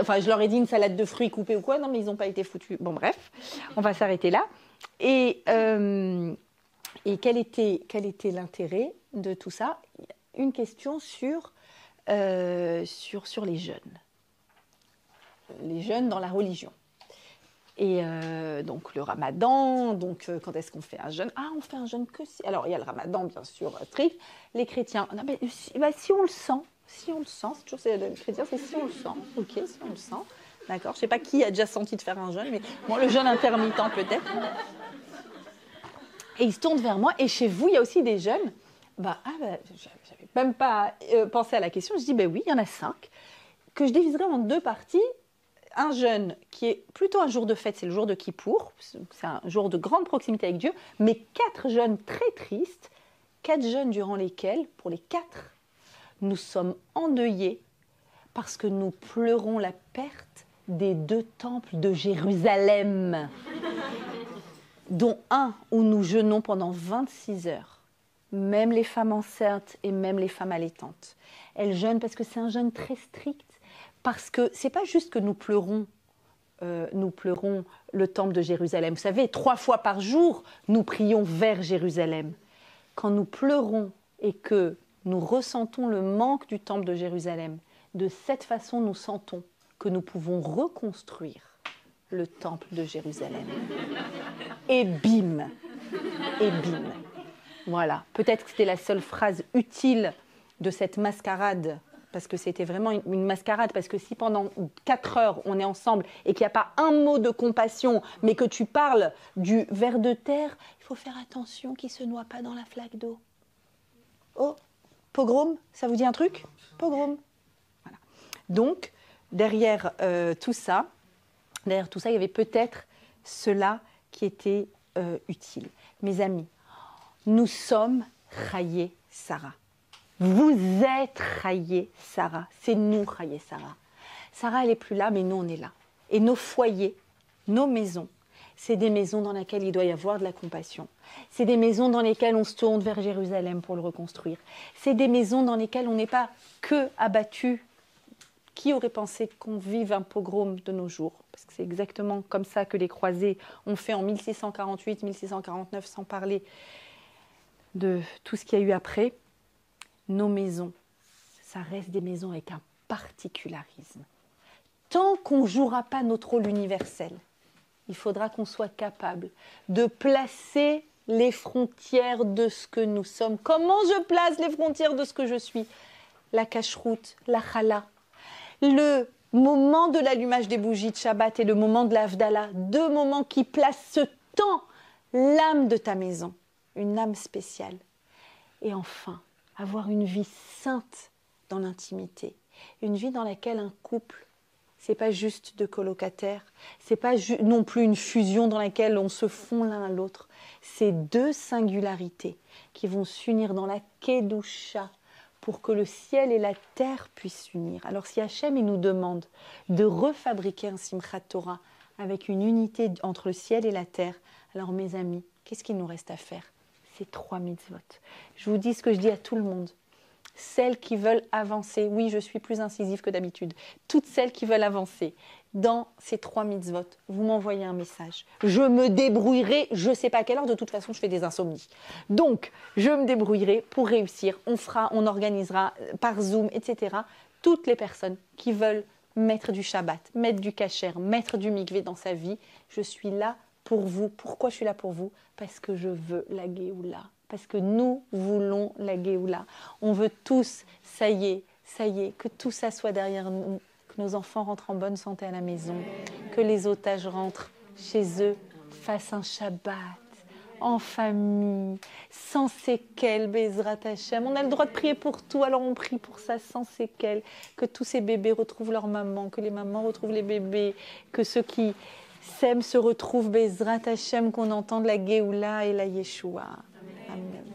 Enfin, je leur ai dit une salade de fruits coupés ou quoi. Non, mais ils n'ont pas été foutus. Bon, bref, on va s'arrêter là. Et quel était l'intérêt de tout ça? Une question sur les jeûnes. Les jeûnes dans la religion. Et donc le ramadan, donc quand est-ce qu'on fait un jeûne? Ah, on fait un jeûne que si... Alors il y a le ramadan, bien sûr, strict. Les chrétiens, non, mais, si on le sent, c'est toujours les chrétiens, c'est si on le sent. Ok, si on le sent. D'accord, je ne sais pas qui a déjà senti de faire un jeûne, mais moi, le jeûne intermittent peut-être. Et ils se tournent vers moi, et chez vous, il y a aussi des jeûnes. J'avais même pas pensé à la question. Je dis, oui, il y en a 5, que je diviserai en 2 parties. Un jeûne qui est plutôt un jour de fête, c'est le jour de Kippour, c'est un jour de grande proximité avec Dieu, mais 4 jeûnes très tristes, 4 jeûnes durant lesquels, pour les 4, nous sommes endeuillés parce que nous pleurons la perte des 2 temples de Jérusalem, dont un où nous jeûnons pendant 26 heures. Même les femmes enceintes et même les femmes allaitantes. Elles jeûnent parce que c'est un jeûne très strict. Parce que ce n'est pas juste que nous pleurons le temple de Jérusalem. Vous savez, 3 fois par jour, nous prions vers Jérusalem. Quand nous pleurons et que nous ressentons le manque du temple de Jérusalem, de cette façon, nous sentons que nous pouvons reconstruire le temple de Jérusalem. Et bim. Voilà. Peut-être que c'était la seule phrase utile de cette mascarade, parce que c'était vraiment une mascarade, parce que si pendant 4 heures on est ensemble et qu'il n'y a pas un mot de compassion, mais que tu parles du ver de terre, il faut faire attention qu'il ne se noie pas dans la flaque d'eau. Oh, pogrom, ça vous dit un truc? Pogrom. Voilà. Donc, derrière tout ça, il y avait peut-être cela qui était utile. Mes amis, nous sommes Chayé Sarah. Vous êtes Chayé Sarah. C'est nous Chayé Sarah. Sarah, elle n'est plus là, mais nous, on est là. Et nos foyers, nos maisons, c'est des maisons dans lesquelles il doit y avoir de la compassion. C'est des maisons dans lesquelles on se tourne vers Jérusalem pour le reconstruire. C'est des maisons dans lesquelles on n'est pas que abattu. Qui aurait pensé qu'on vive un pogrom de nos jours? Parce que c'est exactement comme ça que les croisés ont fait en 1648, 1649, sans parler de tout ce qu'il y a eu après. Nos maisons, ça reste des maisons avec un particularisme. Tant qu'on ne jouera pas notre rôle universel, il faudra qu'on soit capable de placer les frontières de ce que nous sommes. Comment je place les frontières de ce que je suis? La cacheroute, la chala, le moment de l'allumage des bougies de Shabbat et le moment de l'Havdalah, 2 moments qui placent ce temps, l'âme de ta maison, une âme spéciale. Et enfin, avoir une vie sainte dans l'intimité, une vie dans laquelle un couple, c'est pas juste 2 colocataires, c'est pas non plus une fusion dans laquelle on se fond l'un à l'autre, c'est 2 singularités qui vont s'unir dans la Kedusha pour que le ciel et la terre puissent s'unir. Alors si Hachem il nous demande de refabriquer un Simchat Torah avec une unité entre le ciel et la terre, alors mes amis, qu'est-ce qu'il nous reste à faire? C'est 3 mitzvot. Je vous dis ce que je dis à tout le monde. Celles qui veulent avancer, oui, je suis plus incisive que d'habitude, toutes celles qui veulent avancer dans ces 3 mitzvot, vous m'envoyez un message. Je me débrouillerai, je ne sais pas à quelle heure, de toute façon, je fais des insomnies. Donc, je me débrouillerai pour réussir. On organisera par Zoom, etc. Toutes les personnes qui veulent mettre du Shabbat, mettre du kasher, mettre du mikvé dans sa vie, je suis là pour vous. Pourquoi je suis là pour vous? Parce que je veux la Géoula. Parce que nous voulons la Géoula. On veut tous, ça y est, que tout ça soit derrière nous, que nos enfants rentrent en bonne santé à la maison, que les otages rentrent chez eux, fassent un Shabbat, en famille, sans séquelles, Bezrat Hashem. On a le droit de prier pour tout, alors on prie pour ça sans séquelles, que tous ces bébés retrouvent leur maman, que les mamans retrouvent les bébés, que ceux qui Sem se retrouve Bezrat Hashem, qu'on entende la Géoula et la Yeshua.